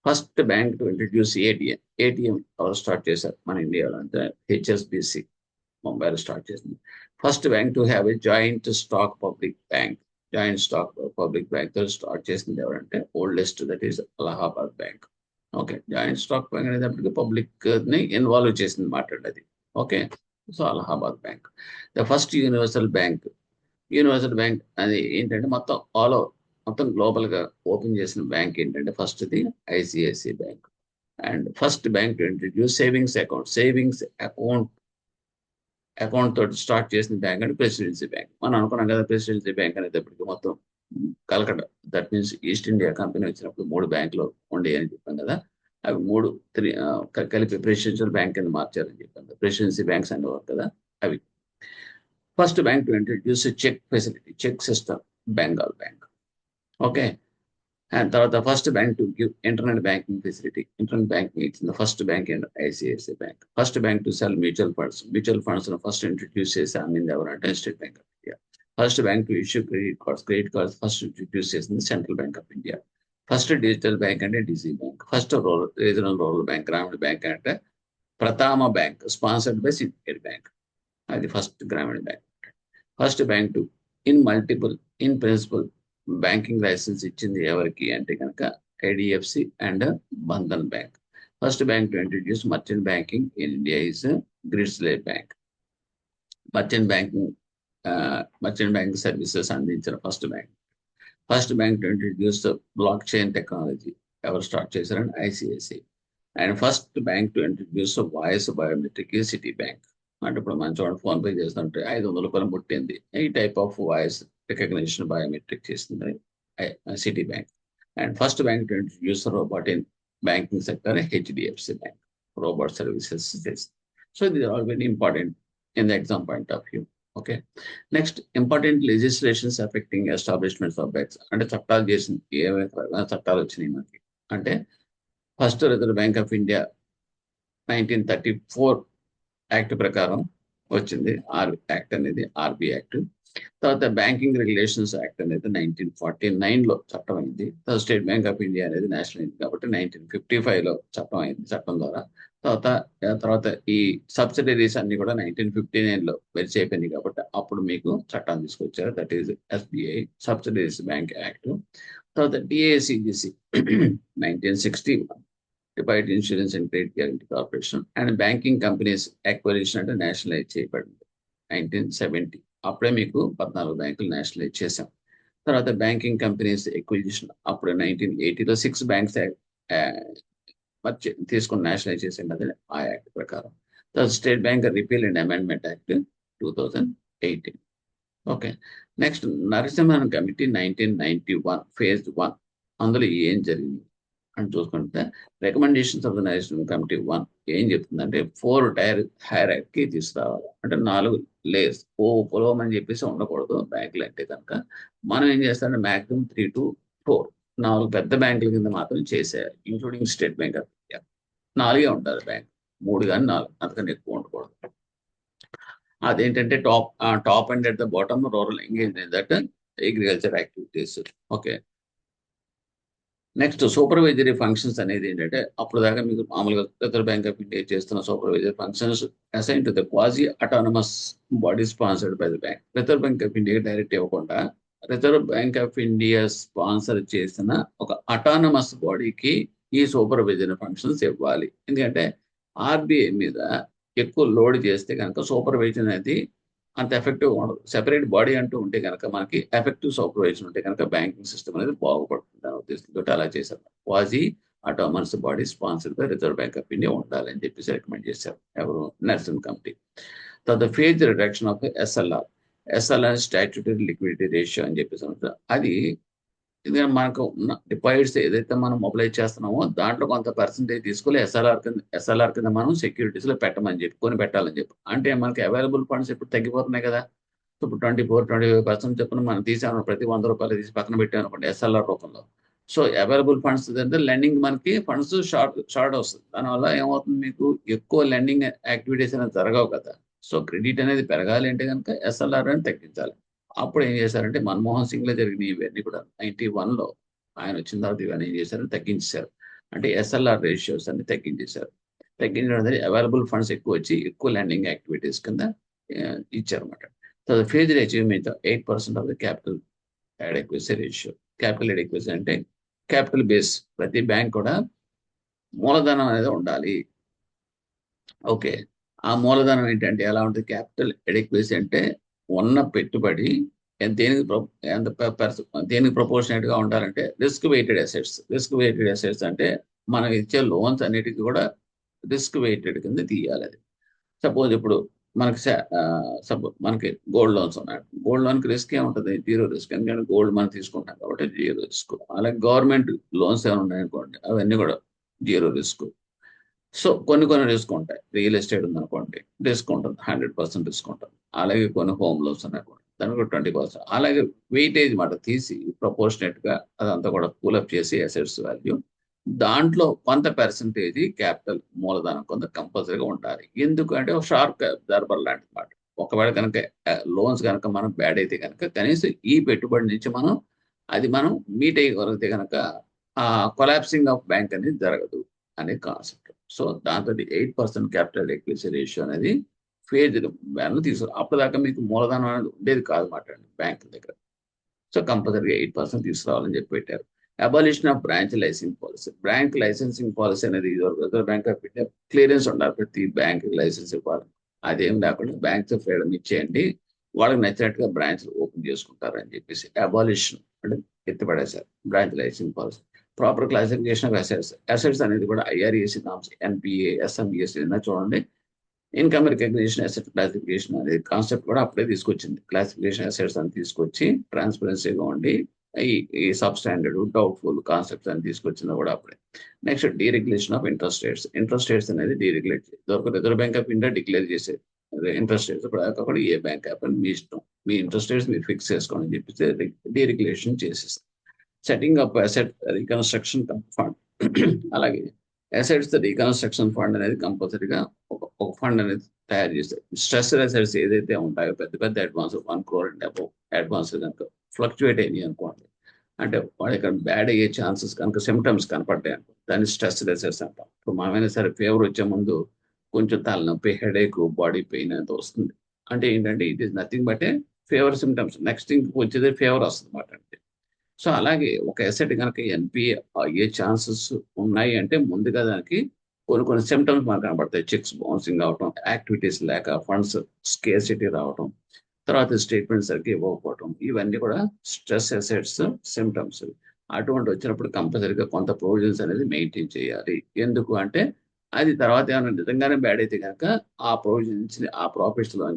First bank to introduce ATM ఎవరు start చేశారు మన ఇండియాలో అంటే హెచ్ఎస్బిసి ముంబైలో స్టార్ట్ చేసింది. First bank to have a joint stock public bank. Joint stock public bank తో స్టార్ట్ చేసింది ఎవరంటే oldest, that is Allahabad bank. Okay, joint stock bank అనేటప్పటికి పబ్లిక్ ని ఇన్వాల్వ్ చేసింది మాట్లాడేది. Okay, so Allahabad bank. The first universal bank. Universal bank అది ఏంటంటే మొత్తం ఆల్ ఓవర్ మొత్తం గ్లోబల్ గా ఓపెన్ చేసిన బ్యాంక్ ఏంటంటే first the ICICI bank. And first bank to introduce savings account తోటి స్టార్ట్ చేసిన బ్యాంక్ అంటే ప్రెసిడెన్సీ బ్యాంక్. మనం అనుకున్నాం కదా ప్రెసిడెన్సీ బ్యాంక్ అనేటప్పటికి మొత్తం Calcutta, that means east India company వచ్చినప్పుడు 3 బ్యాంకులు ఉండేవి అని చెప్పాం కదా. అవి 3 కలిపి ప్రెసిడెన్షియల్ బ్యాంక్ కింద మార్చారని చెప్పాం. ప్రెసిడెన్సీ బ్యాంక్స్ అనేవారు కదా అవి. First bank to introduce cheque facility, cheque system Bengal Bank. Okay, and తర్వాత first bank to give internet banking facility. Internet banking ఇచ్చింది first bank and ICICI Bank. First bank to sell mutual funds first introduce చేసి అమ్మింది ఎవరంటే State bank of India. First bank to issue credit cards first introduce చేసింది Central Bank of India. First digital bank అంటే digi bank. First regional rural bank, గ్రామీణ Bank అంటే Prathama Bank sponsored by Syndicate Bank. అది first Grameen Bank. First bank to in principle banking licence ఇచ్చింది ఎవరికి అంటే కనుక IDFC and Bandhan Bank. First bank to introduce merchant banking in India is Grindlays Bank. Merchant banking services అందించిన first bank. First bank to introduce blockchain technology ఎవరు స్టార్ట్ చేశారంటే ICICI. And first bank to introduce voice biometric Citibank. అంటే ఇప్పుడు మన చూడండి phone pay చేస్తుంటే 500 రూపాయలు ముట్టింది, ఈ type of voice recognition biometric చేస్తుంది Citibank. And first bank to introduce robot in banking sector HDFC Bank. Robot services చేస్తుంది. సో ఇది all very important in the exam point of view. Okay, next important legislations affecting establishments of banks. అంటే చట్టాలు చేసింది ఏమైనా చట్టాలు వచ్చినాయి మనకి అంటే first Reserve Bank of India 1934 act ప్రకారం వచ్చింది యాక్ట్ అనేది ఆర్బి యాక్ట్. తర్వాత బ్యాంకింగ్ రెగ్యులేషన్స్ యాక్ట్ అనేది 1949లో చట్టం అయింది. స్టేట్ బ్యాంక్ ఆఫ్ ఇండియా అనేది నేషనల్ అయింది కాబట్టి 1955లో చట్టం అయింది. చట్టం ద్వారా తర్వాత ఈ సబ్సిడరీస్ అన్ని కూడా 1959లో వెరిచి అయిపోయినాయి కాబట్టి అప్పుడు మీకు చట్టాన్ని తీసుకొచ్చారు, that is SBI subsidiaries bank act. తర్వాత DICGC 1961 deposit insurance and credit guarantee corporation and banking companies acquisition అంటే నేషనలైజ్ చేయబడింది 1970. అప్పుడే మీకు 14 బ్యాంకులు నేషనలైజ్ చేశాం. తర్వాత బ్యాంకింగ్ కంపెనీస్ ఎక్విజిషన్ అప్పుడు 1980లో 6 బ్యాంక్స్ తీసుకుని నేషనలైజ్ చేసింది, అదే ఆ యాక్ట్ ప్రకారం. తర్వాత state bank repeal and amendment act 2018. Okay, next Narasimhan committee 1991 phase 1. అందులో ఏం జరిగింది అని చూసుకుంటే recommendations of the national committee 1 ఏం చెప్తుందంటే 4 టైర్ హైరార్కీ తీసుకురావాలి. అంటే 4 లేయర్స్ పొలవమని చెప్పేసి ఉండకూడదు బ్యాంకులు అంటే కనుక మనం ఏం చేస్తామంటే మ్యాక్సిమం 3 to 4 4 పెద్ద బ్యాంకుల కింద మాత్రం చేసేయాలి, including state bank of India. 4 ఉంటారు బ్యాంక్, 3 కానీ 4 అంతకన్నా ఎక్కువ ఉండకూడదు. అదేంటంటే top and at the bottom rural engagement that agriculture activities. Okay, next supervisory functions అనేది ఏంటంటే అప్పుడు దాకా మీకు మామూలుగా రిజర్వ్ బ్యాంక్ ఆఫ్ ఇండియా చేస్తున్న supervisory functions assign to the quasi autonomous body sponsored by the bank. Reserve Bank of India direct ఇవ్వకుండా Reserve Bank of India sponsor చేసిన ఒక అటానమస్ బాడీకి ఈ సూపర్వైజరీ ఫంక్షన్స్ ఇవ్వాలి. ఎందుకంటే ఆర్బీఐ మీద ఎక్కువ లోడ్ చేస్తే కనుక సూపర్వైజన్ అనేది అంత ఎఫెక్టివ్ ఉండదు. సెపరేట్ బాడీ అంటూ ఉంటే కనుక మనకి ఎఫెక్టివ్ సూపర్వైజన్ ఉంటే కనుక బ్యాంకింగ్ సిస్టమ్ అనేది బాగుపడుతుంది అనే ఉద్దేశంతో అలా చేశారు. Quasi autonomous body sponsored by reserve Bank of India ఉండాలని చెప్పేసి రికమెండ్ చేశారు ఎవరు, నర్సింగ్ కమిటీ. తర్వాత phase reduction of SLR statutory liquidity ratio అని చెప్పేసి అది ఎందుకంటే మనకు ఉన్న డిపాజిట్స్ ఏదైతే మనం మొబిలైజ్ చేస్తున్నామో దాంట్లో కొంత పర్సెంటేజ్ తీసుకొని ఎస్ఎల్ఆర్ కింద మనం సెక్యూరిటీస్ లో పెట్టమని చెప్పి పెట్టాలని చెప్పి. అంటే మనకి అవైలబుల్ ఫండ్స్ ఇప్పుడు తగ్గిపోతున్నాయి కదా. ఇప్పుడు 24-25% చెప్పిన మనం తీసాము, ప్రతి 100 రూపాయలు తీసి పక్కన పెట్టామనుకోండి ఎస్ఎల్ఆర్ రూపంలో. సో అవైలబుల్ ఫండ్స్ అంటే లెండింగ్ మనకి ఫండ్స్ షార్ట్ వస్తుంది. దానివల్ల ఏమవుతుంది, మీకు ఎక్కువ లెండింగ్ యాక్టివిటీస్ అనేది జరగవు కదా. సో క్రెడిట్ అనేది పెరగాలి అంటే కనుక ఎస్ఎల్ఆర్ అని తగ్గించాలి. అప్పుడు ఏం చేశారంటే మన్మోహన్ సింగ్ లో జరిగిన ఇవన్నీ కూడా 91లో ఆయన వచ్చిన తర్వాత ఇవన్నీ ఏం చేశారు, తగ్గించేశారు. అంటే SLR రేషియోస్ అన్ని తగ్గించేశారు. తగ్గించడం అనేది అవైలబుల్ ఫండ్స్ ఎక్కువ వచ్చి ఎక్కువ లెండింగ్ యాక్టివిటీస్ కింద ఇచ్చారన్నమాట. So phased achievement 8% of the capital adequacy ratio. Capital adequacy అంటే క్యాపిటల్ బేస్, ప్రతి బ్యాంక్ కూడా మూలధనం అనేది ఉండాలి. ఓకే, ఆ మూలధనం ఏంటంటే ఎలా ఉంటుంది, క్యాపిటల్ అడెక్వసీ అంటే ఉన్న పెట్టుబడి దేనికి ప్రపోర్షనేట్ గా ఉండాలంటే risk weighted assets. Risk weighted assets అంటే మనం ఇచ్చే లోన్స్ అన్నిటికీ కూడా రిస్క్ వెయిటెడ్ కింద తీయాలి. అది సపోజ్ ఇప్పుడు మనకి సపోజ్ మనకి గోల్డ్ లోన్స్ ఉన్నాయి. గోల్డ్ లోన్కి రిస్క్ ఏముంటుంది, జీరో రిస్క్. ఎందుకంటే గోల్డ్ మనం తీసుకుంటాం కాబట్టి జీరో రిస్క్. అలాగే గవర్నమెంట్ లోన్స్ ఏమైనా ఉన్నాయనుకోండి, అవన్నీ కూడా జీరో రిస్క్. సో కొన్ని రిస్క్ ఉంటాయి. రియల్ ఎస్టేట్ ఉందనుకోండి, రిస్క్ ఉంటుంది, 100% రిస్క్ ఉంటుంది. అలాగే కొన్ని హోమ్ లోన్స్ ఉన్నాయనుకోండి, దానికి కూడా 20%. అలాగే వెయిటేజ్ మాట తీసి ప్రపోర్షనేట్ గా అదంతా కూడా కూలప్ చేసి అసెట్స్ వాల్యూ, దాంట్లో కొంత పర్సంటేజ్ క్యాపిటల్ మూలధనం కొంత కంపల్సరీగా ఉండాలి. ఎందుకంటే ఒక షార్ప్ దర్బర్ లాంటి మాట. ఒకవేళ కనుక లోన్స్ కనుక మనం బ్యాడ్ అయితే కనుక కనీసం ఈ పెట్టుబడి నుంచి మనం మీట్ అయ్యగలిగితే కనుక ఆ కొలాప్సింగ్ ఆఫ్ బ్యాంక్ అనేది జరగదు అనే కాన్సెప్ట్. సో దాంతో 8% క్యాపిటల్ ఎక్విటీ రేషియో అనేది ఫేజ్ బ్యాన్ అప్పటిదాకా మీకు మూలధనం అనేది ఉండేది కాదు మాట బ్యాంక్ దగ్గర. సో కంపల్సరీగా 8% తీసుకురావాలని చెప్పి పెట్టారు. Abolition of branch licensing policy. Bank licensing policy అనేది Reserve Bank of India clearance ఉండాలి, ప్రతి బ్యాంక్ లైసెన్స్ ఇవ్వాలి. అదేం లేకుండా బ్యాంక్స్ ఫ్రీడమ్ ఇచ్చేయండి, వాళ్ళకి నచ్చినట్టుగా బ్రాంచ్లు ఓపెన్ చేసుకుంటారు అని చెప్పేసి అబాలిషన్ అంటే ఎత్తిపడేశారు branch licensing policy. Proper classification of assets అనేది కూడా IREC నామ్స్, NPA, SMBS చూడండి. ఇన్కమ్ రికగ్నిషన్ అసెట్ క్లాసిఫికేషన్ అనే కాన్సెప్ట్ కూడా అప్పుడే తీసుకొచ్చింది. క్లాసిఫికేషన్ అసెట్స్ అని తీసుకొచ్చి ట్రాన్స్పరెన్సీగా ఉండి ఈ సబ్ స్టాండర్డ్, డౌట్ఫుల్ కాన్సెప్ట్స్ అని తీసుకొచ్చింది కూడా అప్పుడే. Next deregulation of interest rates. Interest rates అనేది deregulate Reserve Bank of India declare చేసే ఇంట్రెస్ట్ రేట్స్. ఇప్పుడు ఏ బ్యాంక్ యాప్ అని మీ ఇష్టం, మీ ఇంట్రెస్ట్ రేట్స్ మీరు ఫిక్స్ చేసుకోండి అని చెప్పేసి డీరెగ్యులేషన్ చేసేస్తారు. Setting up asset reconstruction fund. అలాగే అసెట్స్ రీకన్స్ట్రక్షన్ ఫండ్ అనేది కంపల్సరీగా ఒక ఫండ్ అనేది తయారు చేస్తారు. స్ట్రెస్ అసెట్స్ ఏదైతే ఉంటాయో పెద్ద పెద్ద advance 1 crore and above advance కనుక ఫ్లక్చువేట్ అయినాయి అనుకోండి, అంటే వాడు ఇక్కడ బ్యాడ్ అయ్యే ఛాన్సెస్ కనుక సిమ్టమ్స్ కనపడ్డాయి అనుకో, దాన్ని స్ట్రెస్ అసెట్స్ అంటాం. ఇప్పుడు మనమైనా సరే ఫీవర్ వచ్చే ముందు కొంచెం తలనొప్పి, హెడేక్, బాడీ పెయిన్ అంత వస్తుంది. అంటే ఏంటంటే it is nothing but A fever symptoms. Next ఇంక వచ్చేది ఫీవర్ వస్తుంది అన్నమాట. అంటే సో అలాగే ఒక అసెట్ కనుక NPA అయ్యే ఛాన్సెస్ ఉన్నాయి అంటే ముందుగా దానికి కొన్ని సిమ్టమ్స్ మనకు కనబడతాయి. చెక్స్ బౌన్సింగ్ అవటం, యాక్టివిటీస్ లేక, ఫండ్స్ స్కేర్సిటీ రావటం, తర్వాత స్టేట్మెంట్ సరిగ్గా ఇవ్వకపోవటం, ఇవన్నీ కూడా స్ట్రెస్ అసెట్స్ సిమ్టమ్స్. అటువంటి వచ్చినప్పుడు కంపల్సరీగా కొంత ప్రొవిజన్స్ అనేది మెయింటైన్ చేయాలి. ఎందుకు అంటే అది తర్వాత ఏమైనా నిజంగానే బ్యాడ్ అయితే కనుక ఆ ప్రొవిజన్స్, ఆ ప్రాఫిట్స్ లో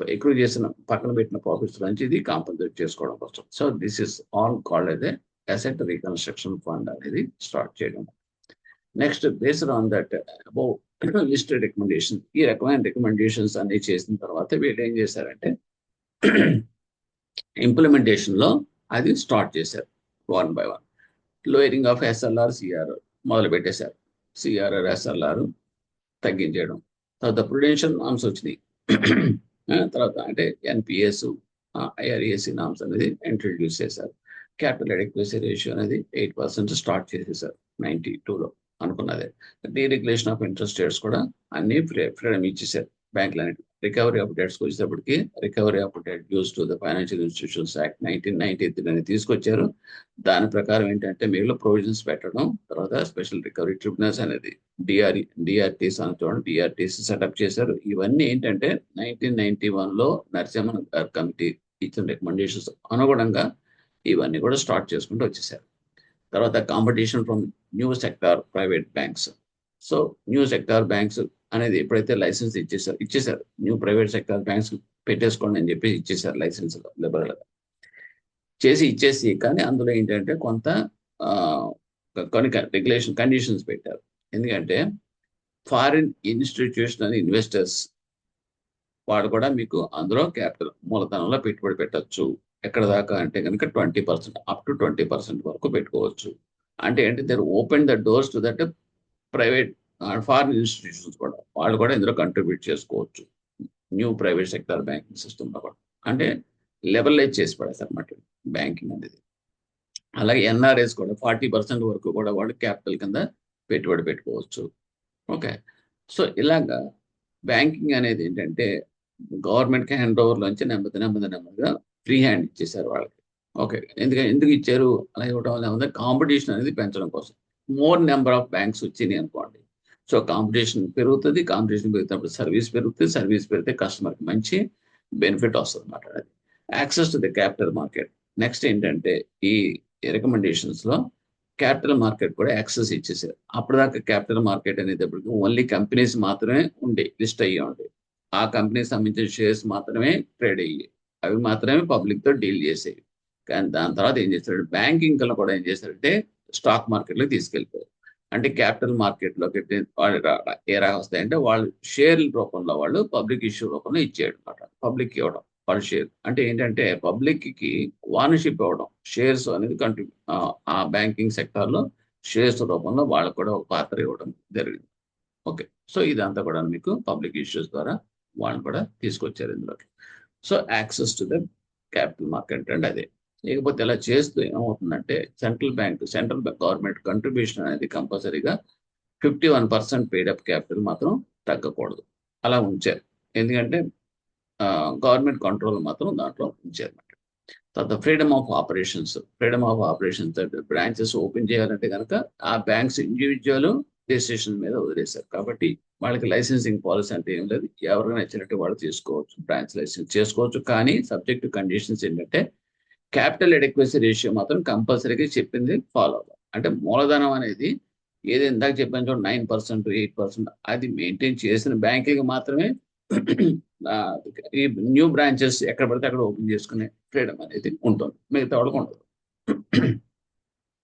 ఎక్కువ చేసిన పక్కన పెట్టిన ప్రాఫిట్స్ నుంచి ఇది కాంపన్సేట్ చేసుకోవడం కోసం. So this is all called అదే అసెట్ రీకన్స్ట్రక్షన్ ఫండ్ అనేది స్టార్ట్ చేయడం. Next based on that above listed recommendation. ఈ రకమైన రికమెండేషన్స్ అన్ని చేసిన తర్వాత వీళ్ళు ఏం చేశారంటే ఇంప్లిమెంటేషన్ లో అది స్టార్ట్ చేశారు 1 by 1. Lowering of SLR, CRR మొదలు పెట్టేశారు. CRR, SLR తగ్గించేయడం. తర్వాత ప్రుడెన్షియల్ నామ్స్ వచ్చినాయి. తర్వాత అంటే NPS, IREC నామ్స్ అనేది ఇంట్రడ్యూస్ చేశారు. క్యాపిటల్ అడెక్వసీ రేషియో అనేది 8% స్టార్ట్ చేసేసారు 92లో అనుకున్నదే. డీరెగ్యులేషన్ ఆఫ్ ఇంట్రెస్ట్ రేట్స్ కూడా అన్ని ఫ్రీడమ్ ఇచ్చేసారు బ్యాంకులన్నిటి. రికవరీ ఆఫ్ డెట్స్కి వచ్చేటప్పటికి recovery of debt dues to the financial institutions act 1993 అని తీసుకొచ్చారు. దాని ప్రకారం ఏంటంటే మిగిలిన ప్రొవిజన్స్ పెట్టడం, తర్వాత స్పెషల్ రికవరీ ట్రిబ్యునల్స్ అనేది DRTs అని చూడండి, DRTs సెటప్ చేశారు. ఇవన్నీ ఏంటంటే 1991లో నరసింహన్ గారి కమిటీ ఇచ్చిన రికమెండేషన్స్ అనుగుణంగా ఇవన్నీ కూడా స్టార్ట్ చేసుకుంటూ వచ్చేసారు. తర్వాత competition from new sector private banks. So new sector banks అనేది ఎప్పుడైతే లైసెన్స్ ఇచ్చేసారు న్యూ ప్రైవేట్ సెక్టార్ బ్యాంక్స్ పెట్టేసుకోండి అని చెప్పి ఇచ్చేసారు లైసెన్స్ లిబరల్ ఇచ్చేసి కానీ అందులో ఏంటంటే కొంత కొన్ని రెగ్యులేషన్ కండిషన్స్ పెట్టారు. ఎందుకంటే ఫారిన్ ఇన్స్టిట్యూషనల్ ఇన్వెస్టర్స్ వాడు కూడా మీకు అందులో క్యాపిటల్ మూలధనంలో పెట్టుబడి పెట్టచ్చు. ఎక్కడ దాకా అంటే కనుక 20%, అప్ టు 20% వరకు పెట్టుకోవచ్చు. అంటే ఏంటి, there open the doors to that private foreign institutions కూడా, వాళ్ళు కూడా ఇందులో కంట్రిబ్యూట్ చేసుకోవచ్చు new private sector banking system లో కూడా. అంటే లెబరలైజ్ చేసి పడేస్తారు అన్నమాట బ్యాంకింగ్ అనేది. అలాగే ఎన్ఆర్ఎస్ కూడా 40% వరకు కూడా వాళ్ళు క్యాపిటల్ కింద పెట్టుబడి పెట్టుకోవచ్చు. ఓకే. సో ఇలాగా బ్యాంకింగ్ అనేది ఏంటంటే గవర్నమెంట్‌కి హ్యాండ్ ఓవర్‌లోంచి నెమ్మదిగా ఫ్రీ హ్యాండ్ ఇచ్చేసారు వాళ్ళకి. ఓకే. ఎందుకు ఇచ్చారు? అలా ఇవ్వడం వల్ల ఏమంటే కాంపిటీషన్ అనేది పెంచడం కోసం. మోర్ నంబర్ ఆఫ్ బ్యాంక్స్ వచ్చినాయి అనుకోండి. సో కాంపిటీషన్ పెరుగుతది. కాంపిటీషన్ పెరిగినప్పుడు సర్వీస్ పెరుగుతది. సర్వీస్ పెరిగితే కస్టమర్‌కి మంచి బెనిఫిట్ వస్తదన్నమాట అది. Access to the capital market. Next ఏంటంటే ఈ రికమెండేషన్స్‌లో క్యాపిటల్ మార్కెట్ కూడా యాక్సెస్ ఇచ్చేసారు. అప్పటిదాకా క్యాపిటల్ మార్కెట్ అనేటప్పటికి ఓన్లీ కంపెనీస్ మాత్రమే లిస్ట్ అయ్యి ఉండేవి. ఆ కంపెనీకి సంబంధించిన షేర్స్ మాత్రమే ట్రేడ్ అయ్యేవి. అవి మాత్రమే పబ్లిక్‌తో డీల్ చేసేవి. కానీ దాని తర్వాత ఏం చేశాడు బ్యాంకింగ్‌లో కూడా ఏం చేశారంటే స్టాక్ మార్కెట్‌లోకి తీసుకెళ్ళిపోయారు. అంటే క్యాపిటల్ మార్కెట్‌లోకి వాళ్ళు ఏ రకంగా వస్తాయంటే వాళ్ళు షేర్ల రూపంలో వాళ్ళు పబ్లిక్ ఇష్యూ రూపంలో ఇచ్చేయడమాట. పబ్లిక్‌కి ఇవ్వడం. వాళ్ళ షేర్. అంటే ఏంటంటే పబ్లిక్‌కి ఓనర్‌షిప్ ఇవ్వడం. షేర్స్ అనేది ఆ బ్యాంకింగ్ సెక్టార్‌లో షేర్స్ రూపంలో వాళ్ళకి కూడా ఒక పాత్ర ఇవ్వడం జరిగింది. ఓకే. సో ఇదంతా కూడా మీకు పబ్లిక్ ఇష్యూస్ ద్వారా వాళ్ళని కూడా తీసుకొచ్చారు ఇందులోకి. So access to the capital market అంటే అదే. లేకపోతే ఇలా చేస్తూ ఏమవుతుందంటే సెంట్రల్ గవర్నమెంట్ కంట్రిబ్యూషన్ అనేది కంపల్సరీగా 51% పెయిడ్ అప్ క్యాపిటల్ మాత్రం తగ్గకూడదు. అలా ఉంచారు. ఎందుకంటే గవర్నమెంట్ కంట్రోల్ మాత్రం దాంట్లో ఉంచారన్నమాట. తర్వాత ఫ్రీడమ్ ఆఫ్ ఆపరేషన్స్ అంటే బ్రాంచెస్ ఓపెన్ చేయాలంటే కనుక ఆ బ్యాంక్స్ ఇండివిజువల్ డెసిషన్ మీద వదిలేశారు. కాబట్టి వాళ్ళకి లైసెన్సింగ్ పాలసీ అంటే ఏం లేదు. ఎవరికి నచ్చినట్టు వాళ్ళు తీసుకోవచ్చు. బ్రాంచ్ లైసెన్స్ చేసుకోవచ్చు. కానీ సబ్జెక్ట్ కండిషన్స్ ఏంటంటే క్యాపిటల్ అడెక్వసీ రేషియో మాత్రం కంపల్సరీగా చెప్పింది ఫాలో అవ్వాలి. అంటే మూలధనం అనేది ఏది ఇందాక చెప్పాను చూడండి 9%, 8% అది మెయింటైన్ చేసిన బ్యాంకులకి మాత్రమే ఆహ్, ఈ న్యూ బ్రాంచెస్ ఎక్కడ పడితే అక్కడ ఓపెన్ చేసుకునే ఫ్రీడమ్ అనేది ఉంటుంది. మిగతా వాళ్ళకి ఉండదు.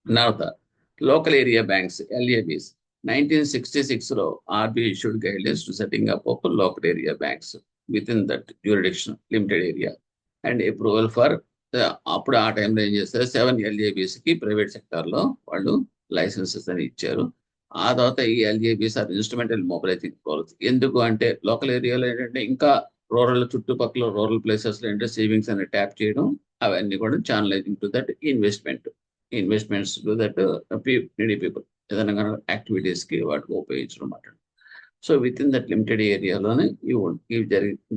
తర్వాత లోకల్ ఏరియా బ్యాంక్స్ ఎల్ఏబీస్ 1966లో RBI issued guidelines to setting up of local area banks within that jurisdiction limited area and approval for అప్పుడు ఆ టైంలో ఏం చేస్తారు 7 ఎల్ఏబీస్కి ప్రైవేట్ సెక్టార్లో వాళ్ళు లైసెన్సెస్ అని ఇచ్చారు. ఆ తర్వాత ఈ ఎల్ఏబీస్ ఆర్ ఇన్స్ట్రుమెంటల్ మొబిలైజింగ్ పాలసీ. ఎందుకు అంటే లోకల్ ఏరియాలో ఏంటంటే ఇంకా చుట్టుపక్కల రూరల్ ప్లేసెస్‌లో ఏంటంటే సేవింగ్స్ అని ట్యాప్ చేయడం అవన్నీ కూడా channelising to that investments to that needy people ఏదైనా కనుక యాక్టివిటీస్‌కి వాటికి ఉపయోగించడం అన్నమాట. So with in that limited ఏరియాలోనే ఇవి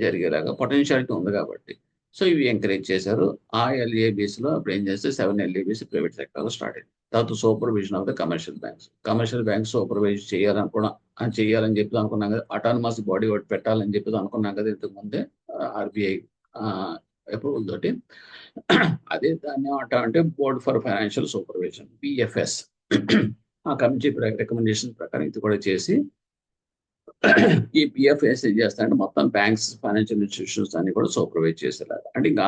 జరిగేలాగా పొటెన్షియాలిటీ ఉంది కాబట్టి సో ఇవి ఎంకరేజ్ చేశారు. ఆ ఎల్ఏబీస్‌లో అప్పుడు ఏం చేస్తే 7 ఎల్ఏబీస్ ప్రైవేట్ సెక్టార్‌లో స్టార్ట్ అయింది. తర్వాత supervision of the commercial banks. Commercial banks supervise చేయాలని చెప్పి అనుకున్నాం కదా! అటానమస్ బాడీ ఒకటి పెట్టాలని చెప్పి అనుకున్నాం కదా! ఇంతకు ముందే ఆర్‌బీఐ ఆహ్, అప్రూవల్ తోటి. అదే దాన్ని ఏమంటామంటే బోర్డ్ ఫర్ ఫైనాన్షియల్ సూపర్విజన్ బీఎఫ్ఎస్. ఆ కమిటీ రికమెండేషన్ ప్రకారం ఇది కూడా చేసి ఈ పిఎఫ్ఎస్ ఏం చేస్తారంటే మొత్తం బ్యాంక్స్, ఫైనాన్షియల్ ఇన్స్టిట్యూషన్స్ అన్ని కూడా సూపర్వైజ్ చేసేలాగా. అంటే ఇంకా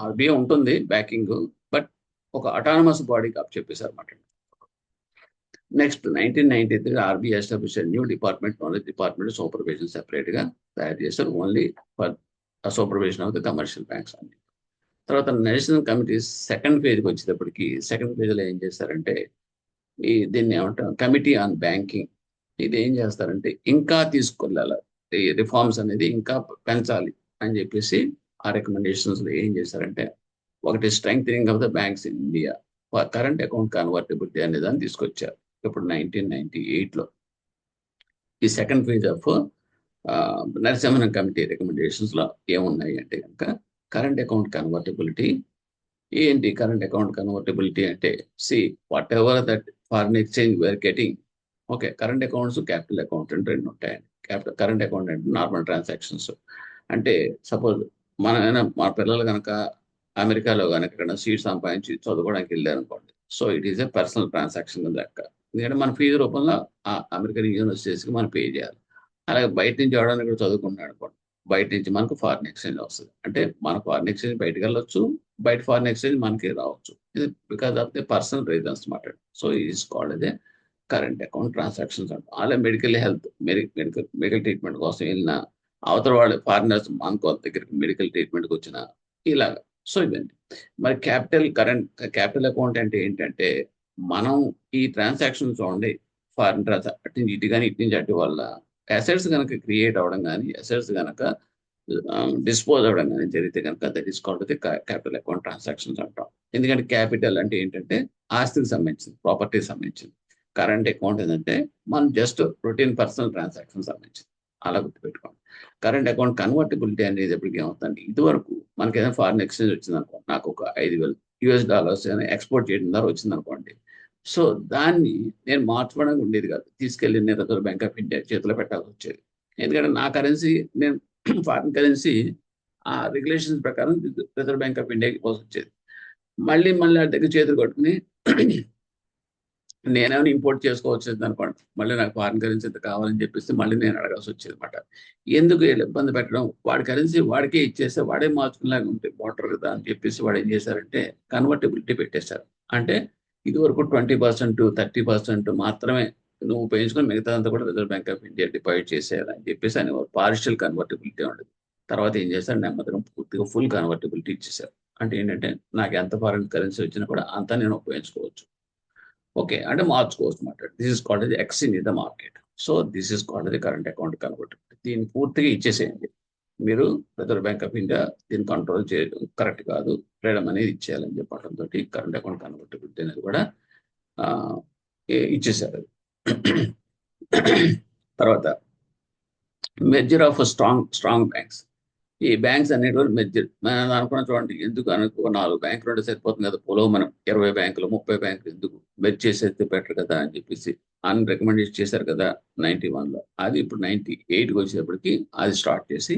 ఆర్బీఐ ఉంటుంది బ్యాకింగ్. బట్ ఒక అటానమస్ బాడీకి అప్పచెప్పేసారన్నమాట. Next 1993 RBI establish new department knowledge department supervision సెపరేట్‌గా తయారు చేశారు. Only for supervision of the commercial banks అని. తర్వాత నేషనల్ కమిటీ సెకండ్ ఫేజ్‌కి వచ్చేటప్పటికి సెకండ్ ఫేజ్‌లో ఏం చేశారంటే దీన్ని ఏమంటాం కమిటీ ఆన్ బ్యాంకింగ్. ఇది ఏం చేస్తారంటే ఇంకా తీసుకెళ్ళాలి. ఈ రిఫార్మ్స్ అనేది ఇంకా పెంచాలి అని చెప్పేసి ఆ రికమెండేషన్స్‌లో ఏం చేశారంటే ఒకటి strengthening of the banks in India. Current account convertibility అనే దాన్ని తీసుకొచ్చారు. ఇప్పుడు 1998లో. ఈ second phase of Narasimhan committee రికమెండేషన్స్‌లో ఏమున్నాయి అంటే గనక కరెంట్ అకౌంట్ కన్వర్టిబిలిటీ ఏంటి కరెంట్ అకౌంట్ కన్వర్టిబిలిటీ అంటే whatever that foreign exchange we are getting. Okay. Current accounts, capital account అని 2 ఉంటాయండి. కరెంట్ అకౌంట్ అంటే నార్మల్ ట్రాన్సాక్షన్స్. అంటే సపోజ్ మా పిల్లలు గనక అమెరికాలో గనక ఎక్కడైనా సీట్ సంపాదించి చదువుకోవడానికి ఎళ్లారనుకోండి. So, it is a personal transaction లెక్క. ఎందుకంటే మన ఫీజు రూపంలో అమెరికన్ యూనివర్సిటీస్‌కి మనం పే చేయాలి. అలాగే బయట నుంచి ఎవడైనా ఇక్కడ చదువుకుంటున్నాడనుకోండి. బయట నుంచి మనకు ఫారిన్ ఎక్స్‌చేంజ్ వస్తది. అంటే మన ఫారిన్ ఎక్స్‌చేంజ్ బయటికెళ్ళొచ్చు. బయట ఫారిన్ ఎక్స్‌చేంజ్ మనకి రావచ్చు. ఇది because of the personal reasons మాట. So, it is called as a current account transactions అంటాం. అలా మెడికల్ హెల్త్ మెడికల్ ట్రీట్మెంట్ కోసం వెళ్ళిన అవతల వాళ్ళు ఫారినర్స్ మనకు దగ్గరికి మెడికల్ ట్రీట్మెంట్‌కి వచ్చిన ఇలాగ. సో, ఇవన్నీ. మరి క్యాపిటల్ అకౌంట్ అంటే ఏంటంటే మనం ఈ ట్రాన్సాక్షన్స్ చూడండి ఫారిన్ అటు నుంచి ఇటు గాని, ఇటు నుంచి అటు వల్ల అసెట్స్ గనక క్రియేట్ అవ్వడం గాని, అసెట్స్ గనక డిస్పోజ్ అవ్వడం గాని జరిగితే గనక that is called the capital account transactions అంటాం. ఎందుకంటే క్యాపిటల్ అంటే ఏంటంటే ఆస్తికి సంబంధించింది, ప్రాపర్టీకి సంబంధించింది. కరెంట్ అకౌంట్ ఏంటంటే మనం జస్ట్ రొటీన్ పర్సనల్ ట్రాన్సాక్షన్ సంబంధించింది. అలా గుర్తుపెట్టుకోండి. కరెంట్ అకౌంట్ కన్వర్టిబిలిటీ అనేది ఎప్పటికీ ఏమవుతుందంటే, ఇదివరకు మనకి ఏదైనా ఫారిన్ ఎక్స్చేంజ్ వచ్చింది అనుకోండి, నాకు ఒక $5,000 ఎక్స్పోర్ట్ చేయడం ద్వారా వచ్చింది అనుకోండి. సో దాన్ని నేను మార్చుకోవడానికి ఉండేది కాదు, తీసుకెళ్ళి నేను రిజర్వ్ బ్యాంక్ ఆఫ్ ఇండియా చేతిలో పెట్టాల్సి వచ్చేది. ఎందుకంటే నా కరెన్సీ నేను ఫారిన్ కరెన్సీ ఆ రెగ్యులేషన్స్ ప్రకారం రిజర్వ్ బ్యాంక్ ఆఫ్ ఇండియాకి ఇవ్వాల్సి వచ్చేది. మళ్ళీ మళ్ళీ ఆ దగ్గర చేతులు కట్టుకుని నేనేమైనా ఇంపోర్ట్ చేసుకోవచ్చు అనుకోండి, మళ్ళీ నాకు ఫారిన్ కరెన్సీ ఎంత కావాలని చెప్పేసి మళ్ళీ నేను అడగాల్సి వచ్చేది అనమాట. ఎందుకు వీళ్ళు ఇబ్బంది పెట్టడం, వాడి కరెన్సీ వాడికే ఇచ్చేస్తే వాడే మార్చుకునేలాగా ఉంటే బెటర్ కదా అని చెప్పేసి వాడు ఏం చేశారంటే కన్వర్టబిలిటీ పెట్టేశారు. అంటే ఇది వరకు 20%, 30% మాత్రమే నువ్వు ఉపయోగించుకొని మిగతాదంతా కూడా Reserve Bank of India deposit చేసేయాలని చెప్పేసి అనేవారు. పార్షియల్ కన్వర్టబిలిటీ ఉండదు. తర్వాత ఏం చేశారు, నెమ్మదిగా పూర్తిగా ఫుల్ కన్వర్టబిలిటీ ఇచ్చేసారు. అంటే ఏంటంటే నాకు ఎంత ఫారిన్ కరెన్సీ వచ్చినా కూడా అంతా నేను ఉపయోగించుకోవచ్చు. ఓకే, అంటే మార్చుకోవచ్చు అనమాట. This is called X in the market. So this is called current account convertibility. దీన్ని పూర్తిగా ఇచ్చేసేయండి మీరు. రిజర్వ్ బ్యాంక్ ఆఫ్ ఇండియా దీన్ని కంట్రోల్ చేయడం కరెక్ట్ కాదు, ఫ్రీడమ్ అనేది ఇచ్చేయాలని చెప్పడంతో కరెంట్ అకౌంట్ కన్వర్టబిలిటీ అనేది కూడా ఇచ్చేసారు అది. తర్వాత మెర్జర్ ఆఫ్ స్ట్రాంగ్ బ్యాంక్స్. ఈ బ్యాంక్స్ అనేటువంటి మెర్జర్ మనం అనుకున్న చూడండి, ఎందుకు అనుకో 4 బ్యాంకులు ఉంటే సరిపోతుంది కదా, పొలో మనం 20 బ్యాంకులు 30 బ్యాంకులు ఎందుకు మెర్జ్ చేసేస్తే బెటర్ కదా అని చెప్పేసి అని రికమెండ్ చేశారు కదా 91లో. అది ఇప్పుడు 98కి వచ్చేటప్పటికి అది స్టార్ట్ చేసి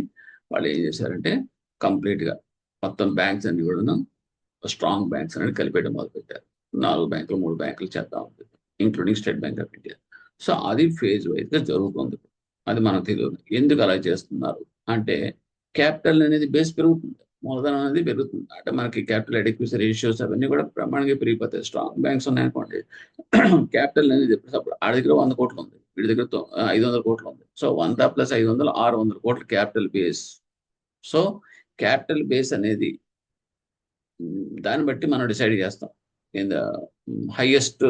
వాళ్ళు ఏం చేశారంటే కంప్లీట్గా మొత్తం బ్యాంక్స్ అన్ని కూడా స్ట్రాంగ్ బ్యాంక్స్ అనేది కలిపేయడం మొదలుపెట్టారు. 4 బ్యాంకులు 3 బ్యాంకులు చేద్దాం ఉంటుంది, including state bank of India. So అది ఫేజ్ వైజ్గా జరుగుతుంది. అది మనకు తెలియదు ఎందుకు అలా చేస్తున్నారు అంటే, క్యాపిటల్ అనేది బేస్ పెరుగుతుంది, మూలధనం అనేది పెరుగుతుంది. అంటే మనకి క్యాపిటల్ అడిక్వసీ రేషియోస్ అవన్నీ కూడా ప్రమాణంగా పెరిగిపోతాయి. స్ట్రాంగ్ బ్యాంక్స్ ఉన్నాయనుకోండి, క్యాపిటల్ అనేది అప్పుడు ఆడి దగ్గర 100 కోట్లు ఉంది, వీడి దగ్గర 500 కోట్లు ఉంది. సో 100 + 500 600 కోట్ల capital base. So capital base అనేది దాన్ని బట్టి మనం డిసైడ్ చేస్తాం. In the highest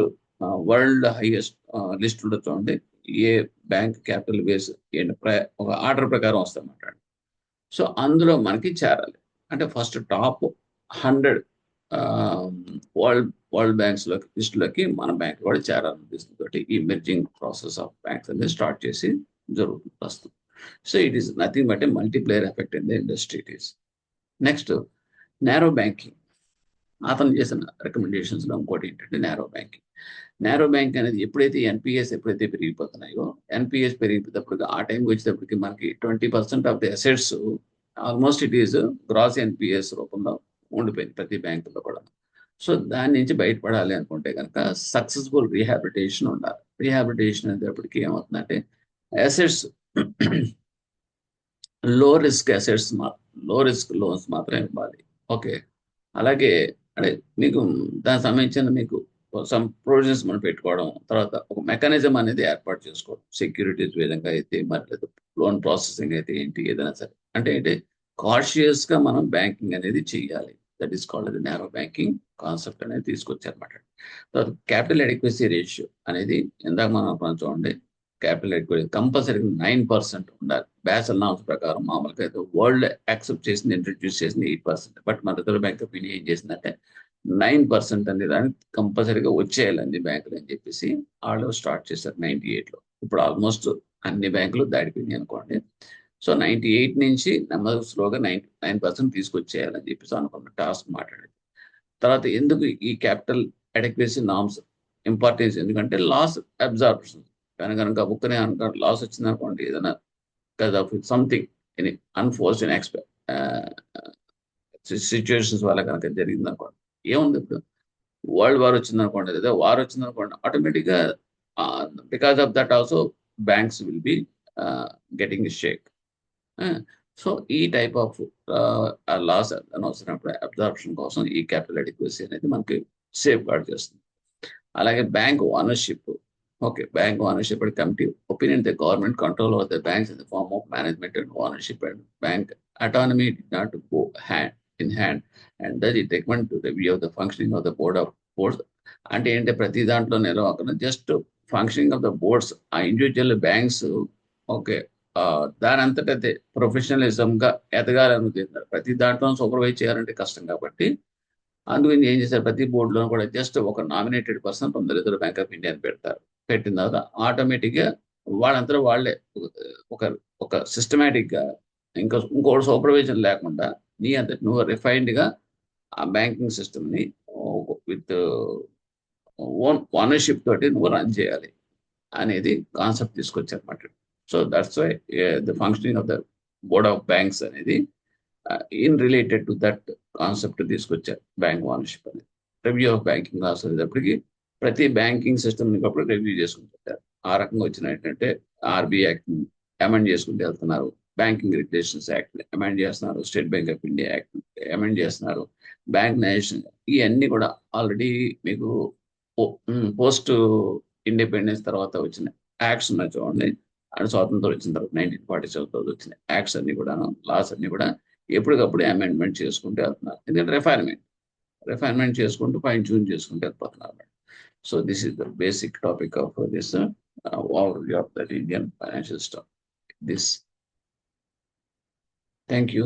world highest list ఉండొచ్చు అంటే ఏ బ్యాంక్ క్యాపిటల్ బేస్ ఒక ఆర్డర్ ప్రకారం వస్తాయన్నమాట. సో అందులో మనకి చేరాలి అంటే ఫస్ట్ టాప్ 100 వరల్డ్ బ్యాంక్స్ లిస్టులోకి మన బ్యాంక్ కూడా చేరాలనిపిస్తుంది. ఈ మెర్జింగ్ ప్రాసెస్ ఆఫ్ బ్యాంక్స్ అనేది స్టార్ట్ చేసి జరుగుతుంది ప్రస్తుతం. So it is nothing but A multiplayer effect in the industry. It is next narrow banking. అతను చేసిన రికమెండేషన్స్ లో ఇంకోటి ఏంటంటే నారో బ్యాంకింగ్. నారో బ్యాంక్ అనేది ఎప్పుడైతే ఎన్పిఎస్ పెరిగిపోతున్నాయో, ఎన్పిఎస్ పెరిగిపోయేటప్పుడు ఆ టైంకి వచ్చేటప్పటికి మనకి 20% of the assets almost it is gross NPAs రూపంలో ఉండిపోయింది ప్రతి బ్యాంకులో కూడా. సో దాని నుంచి బయటపడాలి అనుకుంటే కనుక సక్సెస్ఫుల్ రీహాబిలిటేషన్ ఉండాలి. రీహాబిలిటేషన్ అనేటప్పటికి ఏమవుతుందంటే అసెట్స్ లో రిస్క్ అసెట్స్ లో రిస్క్ లోన్స్ మాత్రమే ఇవ్వాలి. ఓకే, అలాగే అంటే మీకు దానికి సంబంధించిన మీకు సమ్ ప్రొవిజన్స్ మనం పెట్టుకోవడం, తర్వాత ఒక మెకానిజం అనేది ఏర్పాటు చేసుకోవడం, సెక్యూరిటీస్ విధంగా అయితే మరి లేదా లోన్ ప్రాసెసింగ్ అయితే ఏంటి ఏదైనా సరే అంటే కాన్షియస్ గా మనం బ్యాంకింగ్ అనేది చేయాలి. That is called narrow banking concept అనేది తీసుకొచ్చారన్నమాట. తర్వాత క్యాపిటల్ అడిక్వసీ రేషియో అనేది ఇందాక మనం చూడండి, క్యాపిటల్ అడిక్వసీ కంపల్సరీగా 9% ఉండాలి. బ్యాసల్ నామ్స్ ప్రకారం మామూలుగా అయితే వరల్డ్ యాక్సెప్ట్ చేసింది, ఇంట్రడ్యూస్ చేసింది 8%. బట్ మన రిజర్వ్ బ్యాంక్ ఆఫ్ ఇండియా ఏం చేసిందంటే 9% అనే దాన్ని కంపల్సరీగా వచ్చేయాలి అన్ని బ్యాంకులు అని చెప్పేసి వాళ్ళు స్టార్ట్ చేశారు 98లో. ఇప్పుడు ఆల్మోస్ట్ అన్ని బ్యాంకులు దాటిపోయినాయి అనుకోండి. సో 98 నుంచి నెమ్మదిగా స్లోగా 9% తీసుకొచ్చేయాలని చెప్పేసి అనుకున్న టాస్క్ మాట్లాడేది. తర్వాత ఎందుకు ఈ క్యాపిటల్ అడిక్వసీ నామ్స్ ఇంపార్టెన్స్, ఎందుకంటే లాస్ అబ్జార్ప్షన్ కనుక బుక్కనే లాస్ వచ్చింది అనుకోండి, ఏదైనా because of something any unforced situations వల్ల కనుక జరిగింది అనుకోండి, ఏముంది ఇప్పుడు వరల్డ్ వార్ వచ్చింది అనుకోండి, లేదా వార్ వచ్చింది అనుకోండి, ఆటోమేటిక్గా because of that also banks will be getting shake. So ఈ టైప్ ఆఫ్ లాస్ అనవసరమైన అబ్జార్ప్షన్ కోసం ఈ క్యాపిటల్ అడిక్వసీ అనేది మనకి సేఫ్ గార్డ్ చేస్తుంది. అలాగే bank ownership. Okay, bank ownership and committee opinion the government control over the banks in the form of management and ownership and bank autonomy did not go hand in hand and that it recommend to review of the functioning of the board of boards. అంటే ఏంటంటే ప్రతి దాంట్లో నిర్వాహకం just functioning of the boards, ఆ individual banks okay దాని అంతటైతే professionalism గా ఎదగాలని ప్రతి దాంట్లో సూపర్వైజ్ చేయాలంటే కష్టం కాబట్టి అందుకని ఏం చేశారు, ప్రతి బోర్డులో కూడా జస్ట్ ఒక nominated person from the reserve Bank of India అని పెడతారు. పెట్టిన తర్వాత ఆటోమేటిక్గా వాళ్ళంతా వాళ్ళే ఒక ఒక సిస్టమేటిక్గా ఇంకోటి సూపర్విజన్ లేకుండా నీ అంత నువ్వు రిఫైన్డ్గా ఆ బ్యాంకింగ్ సిస్టమ్ని విత్ ఓనర్షిప్ తోటి నువ్వు రన్ చేయాలి అనేది కాన్సెప్ట్ తీసుకొచ్చారన్నమాట. So that's why the functioning of the board of banks అనేది in related to that concept తీసుకొచ్చారు బ్యాంక్ ఓనర్షిప్ అనేది. రివ్యూ ఆఫ్ బ్యాంకింగ్ రాసేటప్పటికి ప్రతి బ్యాంకింగ్ సిస్టమ్ని కూడా రివ్యూ చేసుకుంటారు. ఆ రకంగా వచ్చిన ఏంటంటే ఆర్బీఐ యాక్ట్ అమెండ్ చేసుకుంటూ వెళ్తున్నారు, బ్యాంకింగ్ రెగ్యులేషన్స్ యాక్ట్ అమెండ్ చేస్తున్నారు, state bank of India act amend చేస్తున్నారు, బ్యాంక్ నేషనల్, ఇవన్నీ కూడా ఆల్రెడీ మీకు పోస్ట్ ఇండిపెండెన్స్ తర్వాత వచ్చిన యాక్ట్స్ ఉన్నాయి చూడండి. అండ్ స్వాతంత్రం వచ్చిన తర్వాత 1947 తర్వాత వచ్చిన యాక్ట్స్ అన్ని కూడా, లాస్ అన్ని కూడా ఎప్పటికప్పుడు అమెండ్మెంట్ చేసుకుంటూ వెళ్తున్నారు. ఎందుకంటే రిఫైన్మెంట్ చేసుకుంటూ ఫైన్ ట్యూన్ చేసుకుంటూ వెళ్ళిపోతున్నారు. So this is the basic topic of this overview of that Indian financial system. This. Thank you.